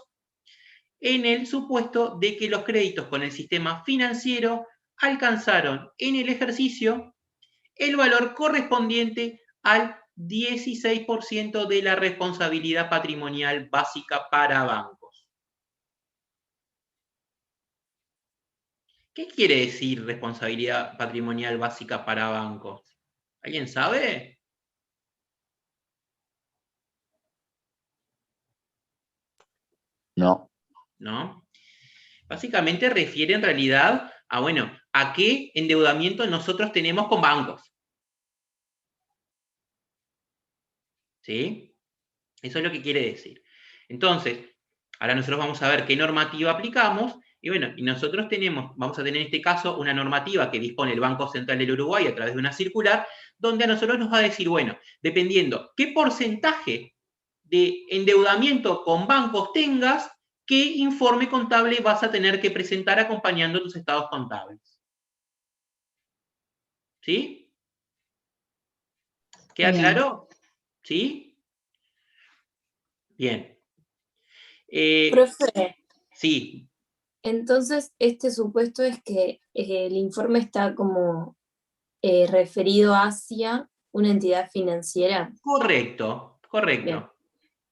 en el supuesto de que los créditos con el sistema financiero alcanzaron en el ejercicio el valor correspondiente al 16% de la responsabilidad patrimonial básica para bancos. ¿Qué quiere decir responsabilidad patrimonial básica para bancos? ¿Alguien sabe? No. ¿No? Básicamente refiere en realidad a, bueno, a qué endeudamiento nosotros tenemos con bancos. ¿Sí? Eso es lo que quiere decir. Entonces, ahora nosotros vamos a ver qué normativa aplicamos, y bueno, y nosotros vamos a tener en este caso una normativa que dispone el Banco Central del Uruguay a través de una circular, donde a nosotros nos va a decir, bueno, dependiendo qué porcentaje de endeudamiento con bancos tengas, qué informe contable vas a tener que presentar acompañando tus estados contables. ¿Sí? ¿Queda claro? ¿Sí? Bien. Profe, sí. entonces este supuesto es que el informe está como referido hacia una entidad financiera. Correcto, correcto. Bien.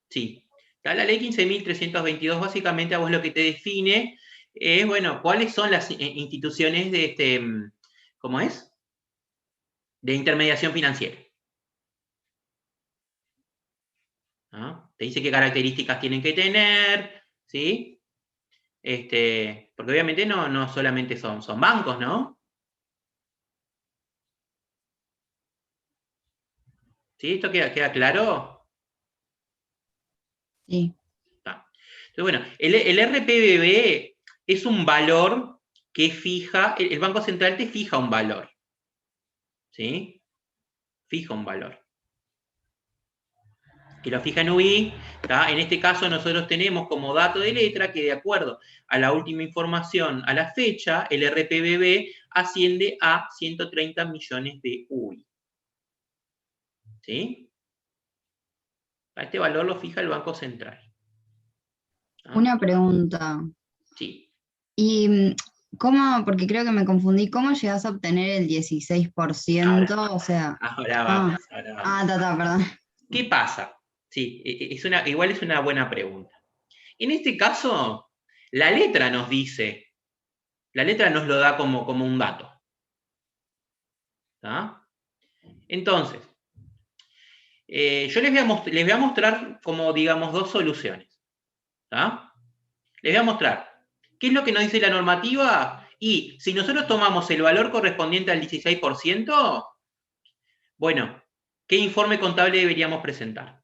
Sí. La ley 15.322 básicamente a vos lo que te define es, bueno, cuáles son las instituciones de ¿cómo es? De intermediación financiera. ¿No? Te dice qué características tienen que tener, ¿sí? Porque obviamente no solamente son bancos, ¿no? ¿Sí? ¿Esto queda claro? Sí. Entonces, bueno, el RPBB es un valor que fija, el Banco Central te fija un valor. ¿Sí? Fija un valor. Que lo fija en UI, ¿tá? En este caso nosotros tenemos como dato de letra que de acuerdo a la última información a la fecha, el RPBB asciende a 130 millones de UI. ¿Sí? A este valor lo fija el Banco Central. ¿Ah? Una pregunta. Sí. ¿Y cómo, porque creo que me confundí, cómo llegas a obtener el 16%? O sea... Ahora vamos. Perdón. ¿Qué pasa? Sí, igual es una buena pregunta. En este caso, la letra nos dice, la letra nos lo da como un dato. ¿Tá? Entonces, yo les voy a mostrar como, digamos, dos soluciones. ¿Tá? Les voy a mostrar qué es lo que nos dice la normativa y si nosotros tomamos el valor correspondiente al 16%, bueno, ¿qué informe contable deberíamos presentar?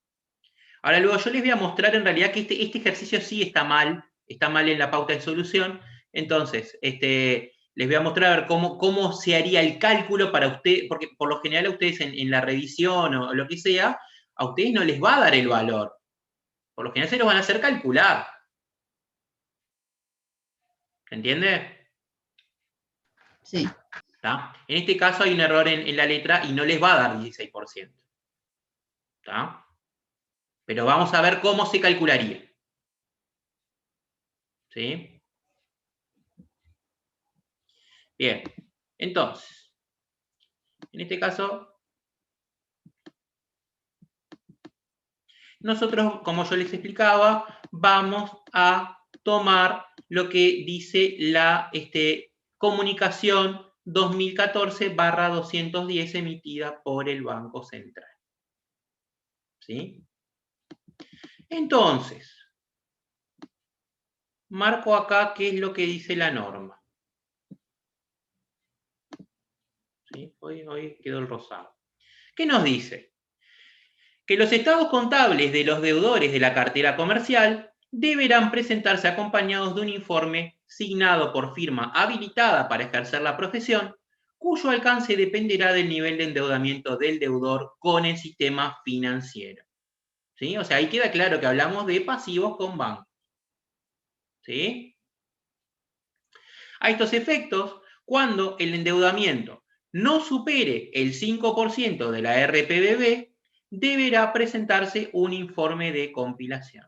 Ahora luego yo les voy a mostrar en realidad que este ejercicio sí está mal en la pauta de solución. Entonces, les voy a mostrar a ver cómo se haría el cálculo para usted, porque por lo general a ustedes en la revisión o lo que sea, a ustedes no les va a dar el valor. Por lo general se los van a hacer calcular. ¿Se entiende? Sí. ¿Tá? En este caso hay un error en la letra y no les va a dar 16%. ¿Tá? Pero vamos a ver cómo se calcularía. ¿Sí? Bien. Entonces, en este caso, nosotros, como yo les explicaba, vamos a tomar lo que dice la comunicación 2014/210 emitida por el Banco Central. ¿Sí? Entonces, marco acá qué es lo que dice la norma. ¿Sí? Hoy quedó el rosado. ¿Qué nos dice? Que los estados contables de los deudores de la cartera comercial deberán presentarse acompañados de un informe signado por firma habilitada para ejercer la profesión, cuyo alcance dependerá del nivel de endeudamiento del deudor con el sistema financiero. ¿Sí? O sea, ahí queda claro que hablamos de pasivos con bancos. ¿Sí? A estos efectos, cuando el endeudamiento no supere el 5% de la RPBB, deberá presentarse un informe de compilación.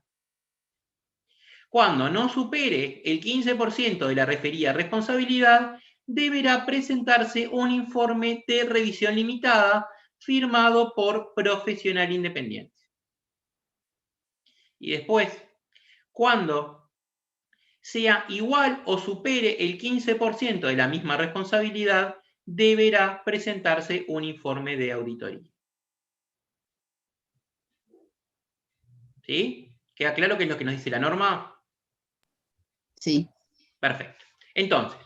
Cuando no supere el 15% de la referida responsabilidad, deberá presentarse un informe de revisión limitada firmado por profesional independiente. Y después, cuando sea igual o supere el 15% de la misma responsabilidad, deberá presentarse un informe de auditoría. ¿Sí? ¿Queda claro qué es lo que nos dice la norma? Sí. Perfecto. Entonces,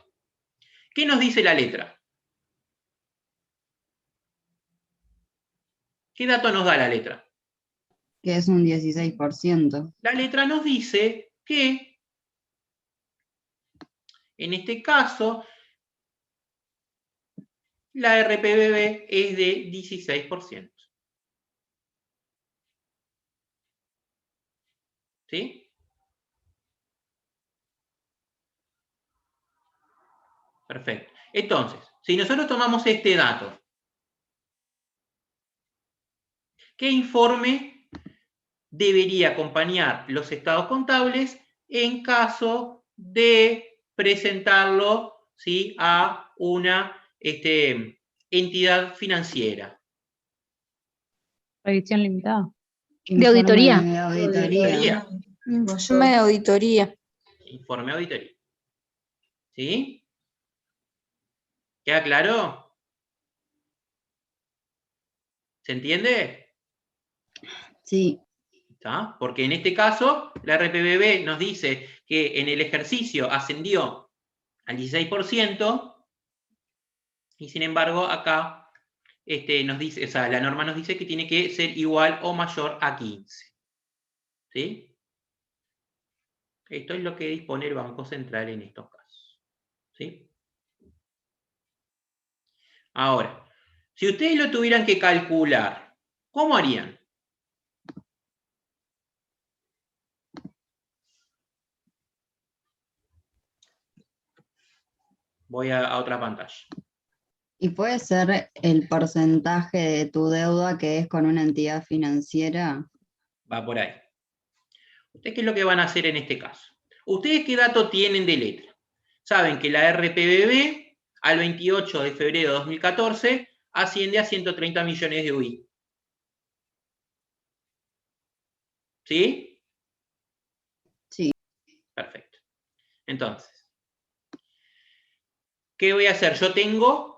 ¿qué nos dice la letra? ¿Qué dato nos da la letra? Que es un 16%. La letra nos dice que, en este caso, la RPBB es de 16%. ¿Sí? Perfecto. Entonces, si nosotros tomamos este dato, ¿qué informe debería acompañar los estados contables en caso de presentarlo, ¿sí?, a una entidad financiera? Revisión limitada. Informe auditoría. de auditoría. Informe de auditoría. Informe de auditoría. ¿Sí? ¿Queda claro? ¿Se entiende? Sí. ¿Está? Porque en este caso, la RPBB nos dice que en el ejercicio ascendió al 16%, y sin embargo acá nos dice, o sea, la norma nos dice que tiene que ser igual o mayor a 15. ¿Sí? Esto es lo que dispone el Banco Central en estos casos. ¿Sí? Ahora, si ustedes lo tuvieran que calcular, ¿cómo harían? Voy a otra pantalla. ¿Y puede ser el porcentaje de tu deuda que es con una entidad financiera? Va por ahí. ¿Ustedes qué es lo que van a hacer en este caso? ¿Ustedes qué dato tienen de letra? Saben que la RPBB al 28 de febrero de 2014 asciende a 130 millones de UI. ¿Sí? Sí. Perfecto. Entonces, ¿qué voy a hacer? Yo tengo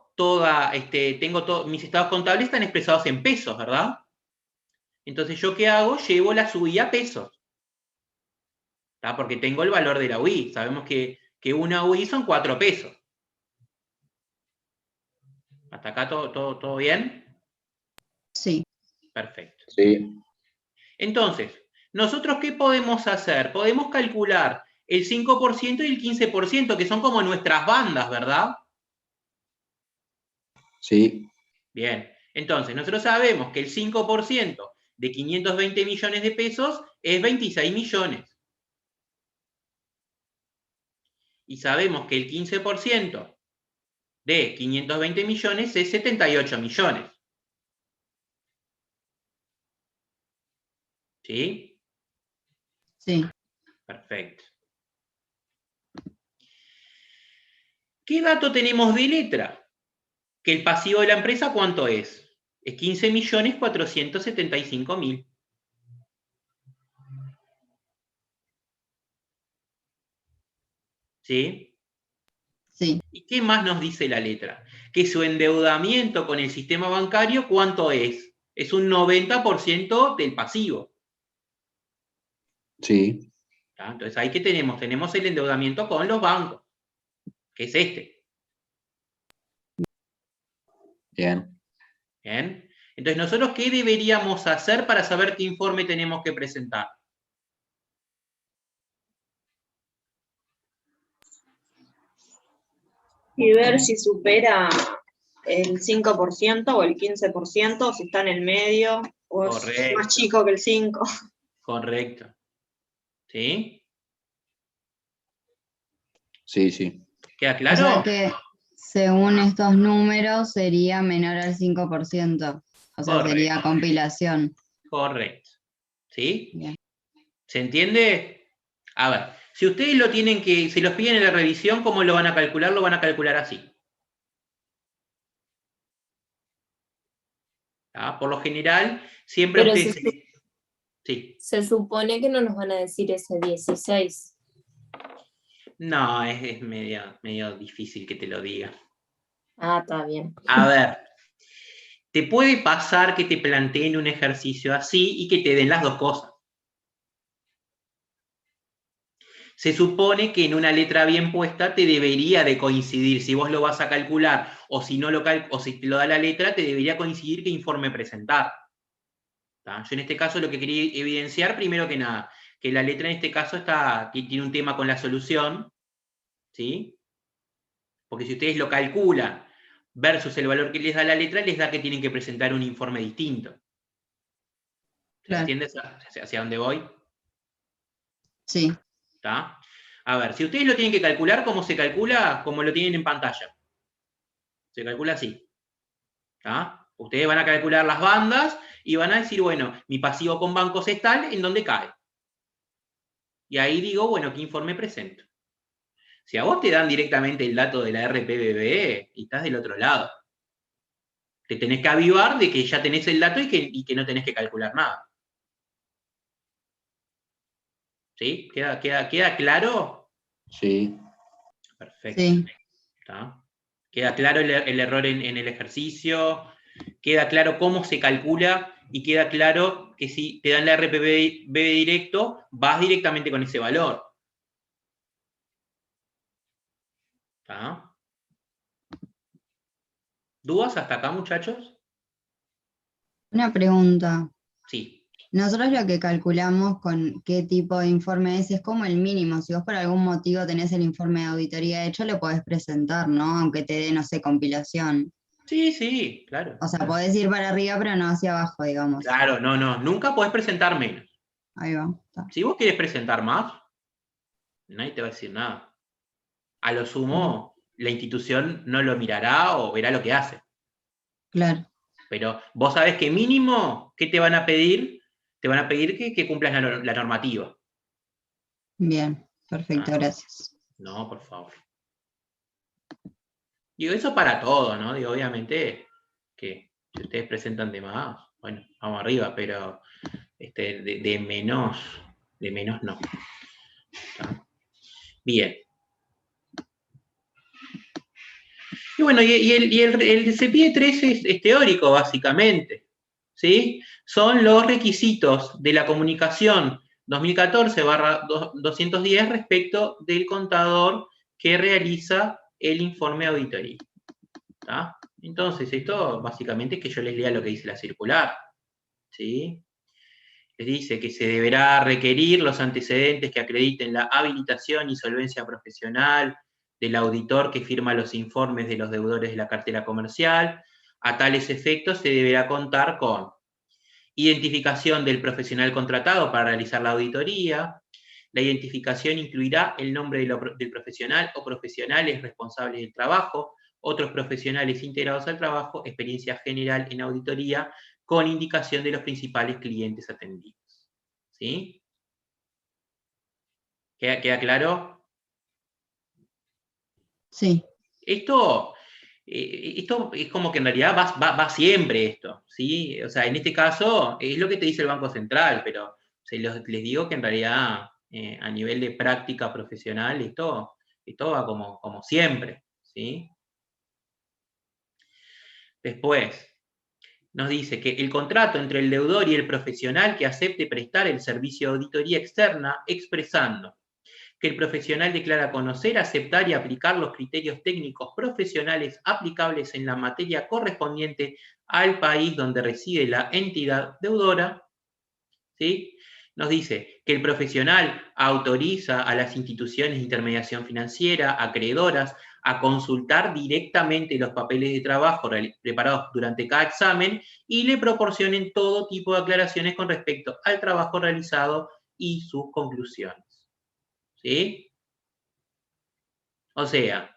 mis estados contables están expresados en pesos, ¿verdad? Entonces, ¿yo qué hago? Llevo la subida a pesos. ¿Está? Porque tengo el valor de la UI. Sabemos que una UI son 4 pesos. ¿Hasta acá todo bien? Sí. Perfecto. Sí. Entonces, ¿nosotros qué podemos hacer? Podemos calcular el 5% y el 15%, que son como nuestras bandas, ¿verdad? Sí. Bien. Entonces, nosotros sabemos que el 5% de 520 millones de pesos es 26 millones. Y sabemos que el 15% de 520 millones es 78 millones. ¿Sí? Sí. Perfecto. ¿Qué dato tenemos de letra? Que el pasivo de la empresa, ¿cuánto es? Es 15.475.000. ¿Sí? Sí. ¿Y qué más nos dice la letra? Que su endeudamiento con el sistema bancario, ¿cuánto es? Es un 90% del pasivo. Sí. ¿Tá? Entonces, ¿ahí qué tenemos? Tenemos el endeudamiento con los bancos, que es este. Bien. ¿Bien? Entonces, ¿nosotros qué deberíamos hacer para saber qué informe tenemos que presentar? Y ver si supera el 5% o el 15%, o si está en el medio, o es Correcto. más chico que el 5%. Correcto. ¿Sí? Sí, sí. ¿Queda O claro? sea que según estos números sería menor al 5%. O sea, Correcto. sería compilación. Correcto. ¿Sí? Bien. ¿Se entiende? A ver, si ustedes se los piden en la revisión, ¿cómo lo van a calcular? Lo van a calcular así. ¿Tá? Por lo general, siempre Pero ustedes... Sí. se supone que no nos van a decir ese 16. No, es medio difícil que te lo diga. Ah, está bien. A ver, te puede pasar que te planteen un ejercicio así y que te den las dos cosas. Se supone que en una letra bien puesta te debería de coincidir, si vos lo vas a calcular o si no o si te lo da la letra, te debería coincidir qué informe presentar. ¿Tá? Yo en este caso lo que quería evidenciar, primero que nada, que la letra en este caso tiene un tema con la solución, ¿sí? Porque si ustedes lo calculan versus el valor que les da la letra, les da que tienen que presentar un informe distinto. ¿Se Claro. entiende hacia dónde voy? Sí. ¿Está? A ver, si ustedes lo tienen que calcular, ¿cómo se calcula? Como lo tienen en pantalla. Se calcula así. ¿Está? Ustedes van a calcular las bandas y van a decir, bueno, mi pasivo con bancos es tal, ¿en dónde cae? Y ahí digo, bueno, ¿qué informe presento? Si a vos te dan directamente el dato de la RPBB y estás del otro lado, te tenés que avivar de que ya tenés el dato y que no tenés que calcular nada. ¿Sí? ¿Queda claro? Sí. Perfecto. Sí. ¿Está? ¿Queda claro el error en el ejercicio? ¿Queda claro cómo se calcula? Y queda claro que si te dan la RPBB directo, vas directamente con ese valor. ¿Está? ¿Dudas hasta acá, muchachos? Una pregunta. Sí. Nosotros lo que calculamos con qué tipo de informe es como el mínimo. Si vos por algún motivo tenés el informe de auditoría hecho, lo podés presentar, ¿no? Aunque te dé, no sé, compilación. Sí, sí, claro. O sea, podés ir para arriba, pero no hacia abajo, digamos. Claro, no, nunca podés presentar menos. Ahí va. Está. Si vos querés presentar más, nadie te va a decir nada. A lo sumo, la institución no lo mirará o verá lo que hace. Claro. Pero vos sabés que mínimo, ¿qué te van a pedir? Te van a pedir que cumplas la normativa. Bien, perfecto, gracias. No, por favor. Digo, eso para todo, ¿no? Digo, obviamente que si ustedes presentan de más, bueno, vamos arriba, pero de menos no. ¿Está? Bien. Y bueno, el CEPIE 3 es teórico, básicamente. ¿Sí? Son los requisitos de la comunicación 2014/210 respecto del contador que realiza el informe de auditoría. ¿Está? Entonces, esto básicamente es que yo les lea lo que dice la circular. ¿Sí? Les dice que se deberá requerir los antecedentes que acrediten la habilitación y solvencia profesional del auditor que firma los informes de los deudores de la cartera comercial. A tales efectos se deberá contar con identificación del profesional contratado para realizar la auditoría. La identificación incluirá el nombre del profesional o profesionales responsables del trabajo, otros profesionales integrados al trabajo, experiencia general en auditoría, con indicación de los principales clientes atendidos. ¿Sí? ¿Queda claro? Sí. Esto es como que en realidad va siempre esto, ¿sí? O sea, en este caso es lo que te dice el Banco Central, pero les digo que en realidad a nivel de práctica profesional esto va como siempre, ¿sí? Después, nos dice que el contrato entre el deudor y el profesional que acepte prestar el servicio de auditoría externa, expresando que el profesional declara conocer, aceptar y aplicar los criterios técnicos profesionales aplicables en la materia correspondiente al país donde reside la entidad deudora, ¿sí? Nos dice que el profesional autoriza a las instituciones de intermediación financiera, acreedoras, a consultar directamente los papeles de trabajo preparados durante cada examen y le proporcionen todo tipo de aclaraciones con respecto al trabajo realizado y sus conclusiones. ¿Sí? O sea,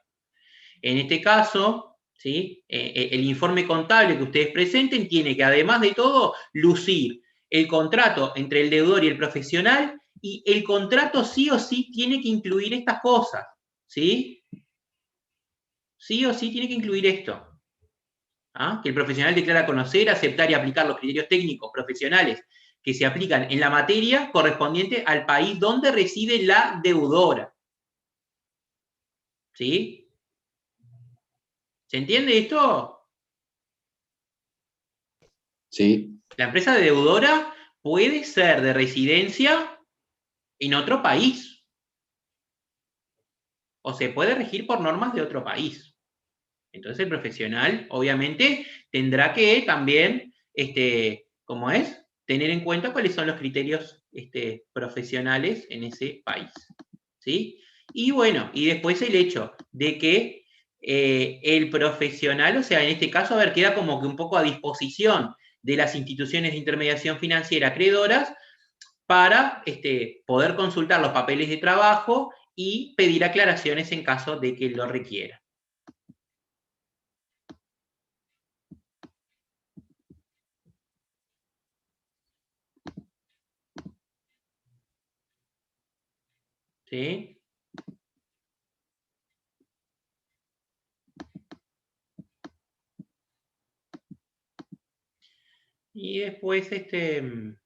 en este caso, ¿sí? El informe contable que ustedes presenten tiene que, además de todo, lucir el contrato entre el deudor y el profesional, y el contrato sí o sí tiene que incluir estas cosas, ¿sí? Sí o sí tiene que incluir esto. ¿Ah? Que el profesional declara conocer, aceptar y aplicar los criterios técnicos profesionales que se aplican en la materia correspondiente al país donde reside la deudora. ¿Sí? ¿Se entiende esto? Sí. La empresa deudora puede ser de residencia en otro país. O se puede regir por normas de otro país. Entonces el profesional, obviamente, tendrá que también, ¿cómo es? Tener en cuenta cuáles son los criterios profesionales en ese país. ¿Sí? Y bueno, y después el hecho de que el profesional, o sea, en este caso, a ver, queda como que un poco a disposición de las instituciones de intermediación financiera acreedoras para poder consultar los papeles de trabajo y pedir aclaraciones en caso de que lo requiera. ¿Sí? Y después, esto...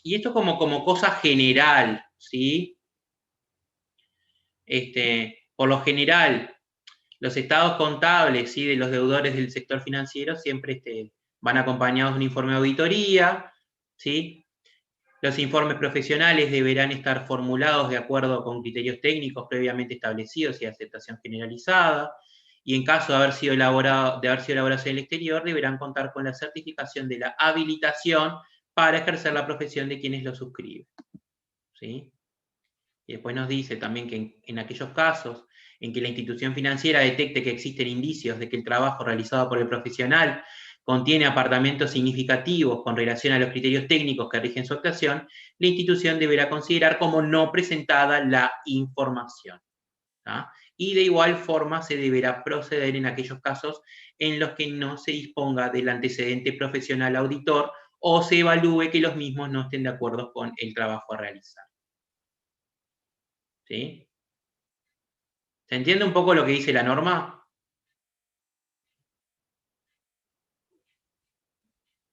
Y esto como cosa general, ¿sí? Por lo general, los estados contables, ¿sí?, de los deudores del sector financiero siempre van acompañados de un informe de auditoría, ¿sí? Los informes profesionales deberán estar formulados de acuerdo con criterios técnicos previamente establecidos y de aceptación generalizada, y en caso de haber sido elaborados en el exterior, deberán contar con la certificación de la habilitación para ejercer la profesión de quienes lo suscriben, ¿sí? Y después nos dice también que en aquellos casos en que la institución financiera detecte que existen indicios de que el trabajo realizado por el profesional contiene apartamentos significativos con relación a los criterios técnicos que rigen su actuación, la institución deberá considerar como no presentada la información, ¿tá? Y de igual forma se deberá proceder en aquellos casos en los que no se disponga del antecedente profesional auditor o se evalúe que los mismos no estén de acuerdo con el trabajo a realizar. ¿Sí? ¿Se entiende un poco lo que dice la norma?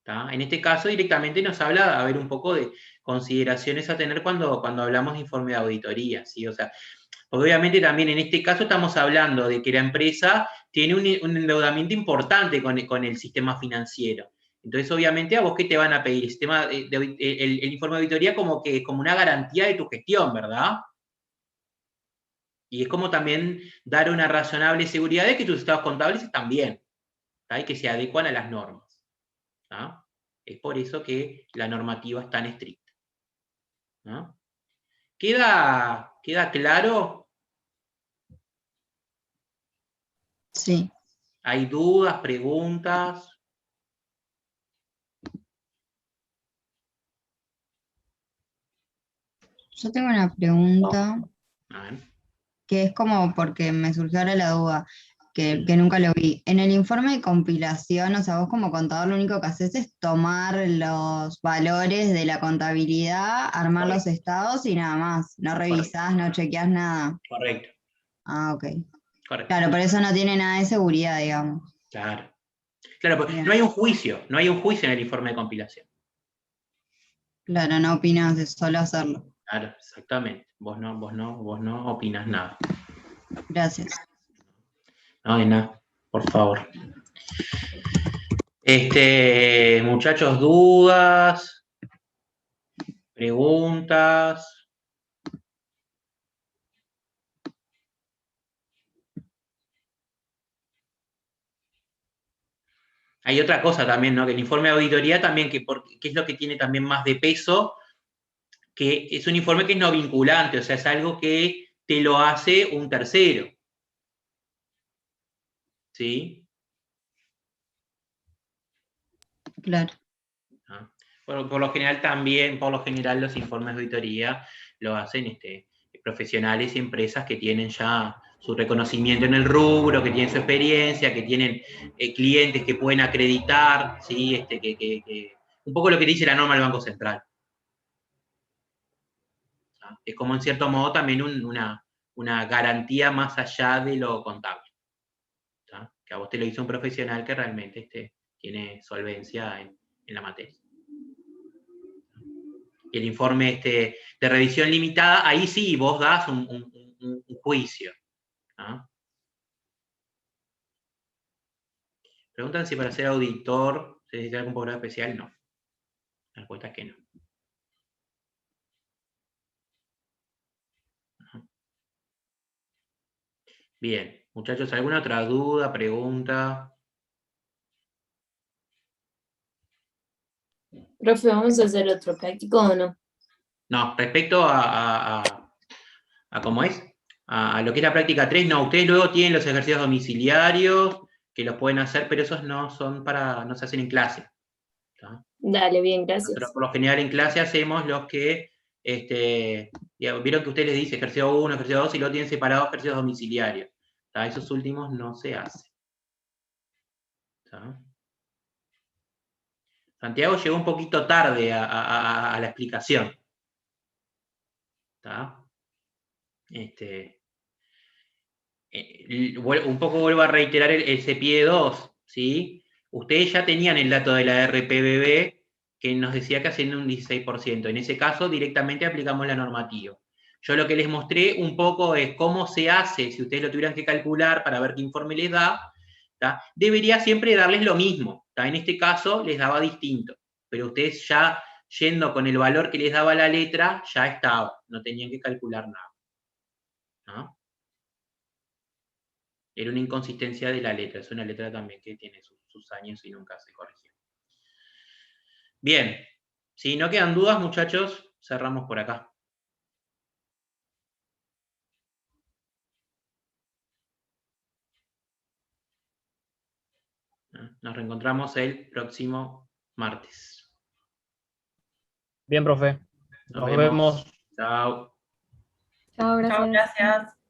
¿Tá? En este caso directamente nos habla, a ver, un poco de consideraciones a tener cuando hablamos de informe de auditoría, ¿sí? O sea, obviamente también en este caso estamos hablando de que la empresa tiene un endeudamiento importante con el sistema financiero. Entonces, obviamente, ¿a vos qué te van a pedir? El informe de auditoría como una garantía de tu gestión, ¿verdad? Y es como también dar una razonable seguridad de que tus estados contables están bien, ¿tá? Y que se adecuan a las normas, ¿tá? Es por eso que la normativa es tan estricta, ¿no? ¿Queda claro? Sí. ¿Hay dudas, preguntas? Yo tengo una pregunta A ver. que es como porque me surgió ahora la duda, que nunca lo vi. En el informe de compilación, o sea, vos como contador lo único que haces es tomar los valores de la contabilidad, armar los estados y nada más. No revisás, no chequeás nada. Correcto. Ah, ok. Correcto. Claro, por eso no tiene nada de seguridad, digamos. Claro. Claro, porque no hay un juicio en el informe de compilación. Claro, no opinás, es solo hacerlo. Claro, exactamente. Vos no opinas nada. Gracias. No, de nada, por favor. Muchachos, dudas, preguntas. Hay otra cosa también, ¿no? Que el informe de auditoría también, que es lo que tiene también más de peso, que es un informe que es no vinculante, o sea, es algo que te lo hace un tercero. ¿Sí? Claro. Por lo general los informes de auditoría lo hacen profesionales y empresas que tienen ya su reconocimiento en el rubro, que tienen su experiencia, que tienen clientes que pueden acreditar, ¿sí? Un poco lo que dice la norma del Banco Central. ¿Ah? Es como en cierto modo también una garantía más allá de lo contable. ¿Ah? Que a vos te lo hizo un profesional que realmente tiene solvencia en la materia. El informe de revisión limitada, ahí sí vos das un juicio, ¿no? Preguntan si para ser auditor se necesita algún programa especial. No. La respuesta es que no. Bien, muchachos, ¿alguna otra duda, pregunta? Profe, ¿vamos a hacer otro práctico o no? No, respecto a ¿cómo es? A lo que es la práctica 3, no, ustedes luego tienen los ejercicios domiciliarios, que los pueden hacer, pero esos no se hacen en clase. ¿Tá? Dale, bien, gracias. Nosotros por lo general en clase hacemos los que, vieron que ustedes les dice ejercicio 1, ejercicio 2, y luego tienen separados ejercicios domiciliarios. ¿Tá? Esos últimos no se hacen. ¿Tá? Santiago llegó un poquito tarde a la explicación. ¿Tá? Un poco vuelvo a reiterar el CPIE 2, ¿sí? Ustedes ya tenían el dato de la RPBB que nos decía que hacían un 16%. En ese caso, directamente aplicamos la normativa. Yo lo que les mostré un poco es cómo se hace, si ustedes lo tuvieran que calcular para ver qué informe les da, ¿tá? Debería siempre darles lo mismo, ¿tá? En este caso les daba distinto, pero ustedes ya yendo con el valor que les daba la letra, ya estaba, no tenían que calcular nada. ¿No? Era una inconsistencia de la letra, es una letra también que tiene sus años y nunca se corrigió. Bien, si no quedan dudas, muchachos, cerramos por acá. Nos reencontramos el próximo martes. Bien, profe. Nos vemos. Chao. Chao, gracias. Chao, gracias.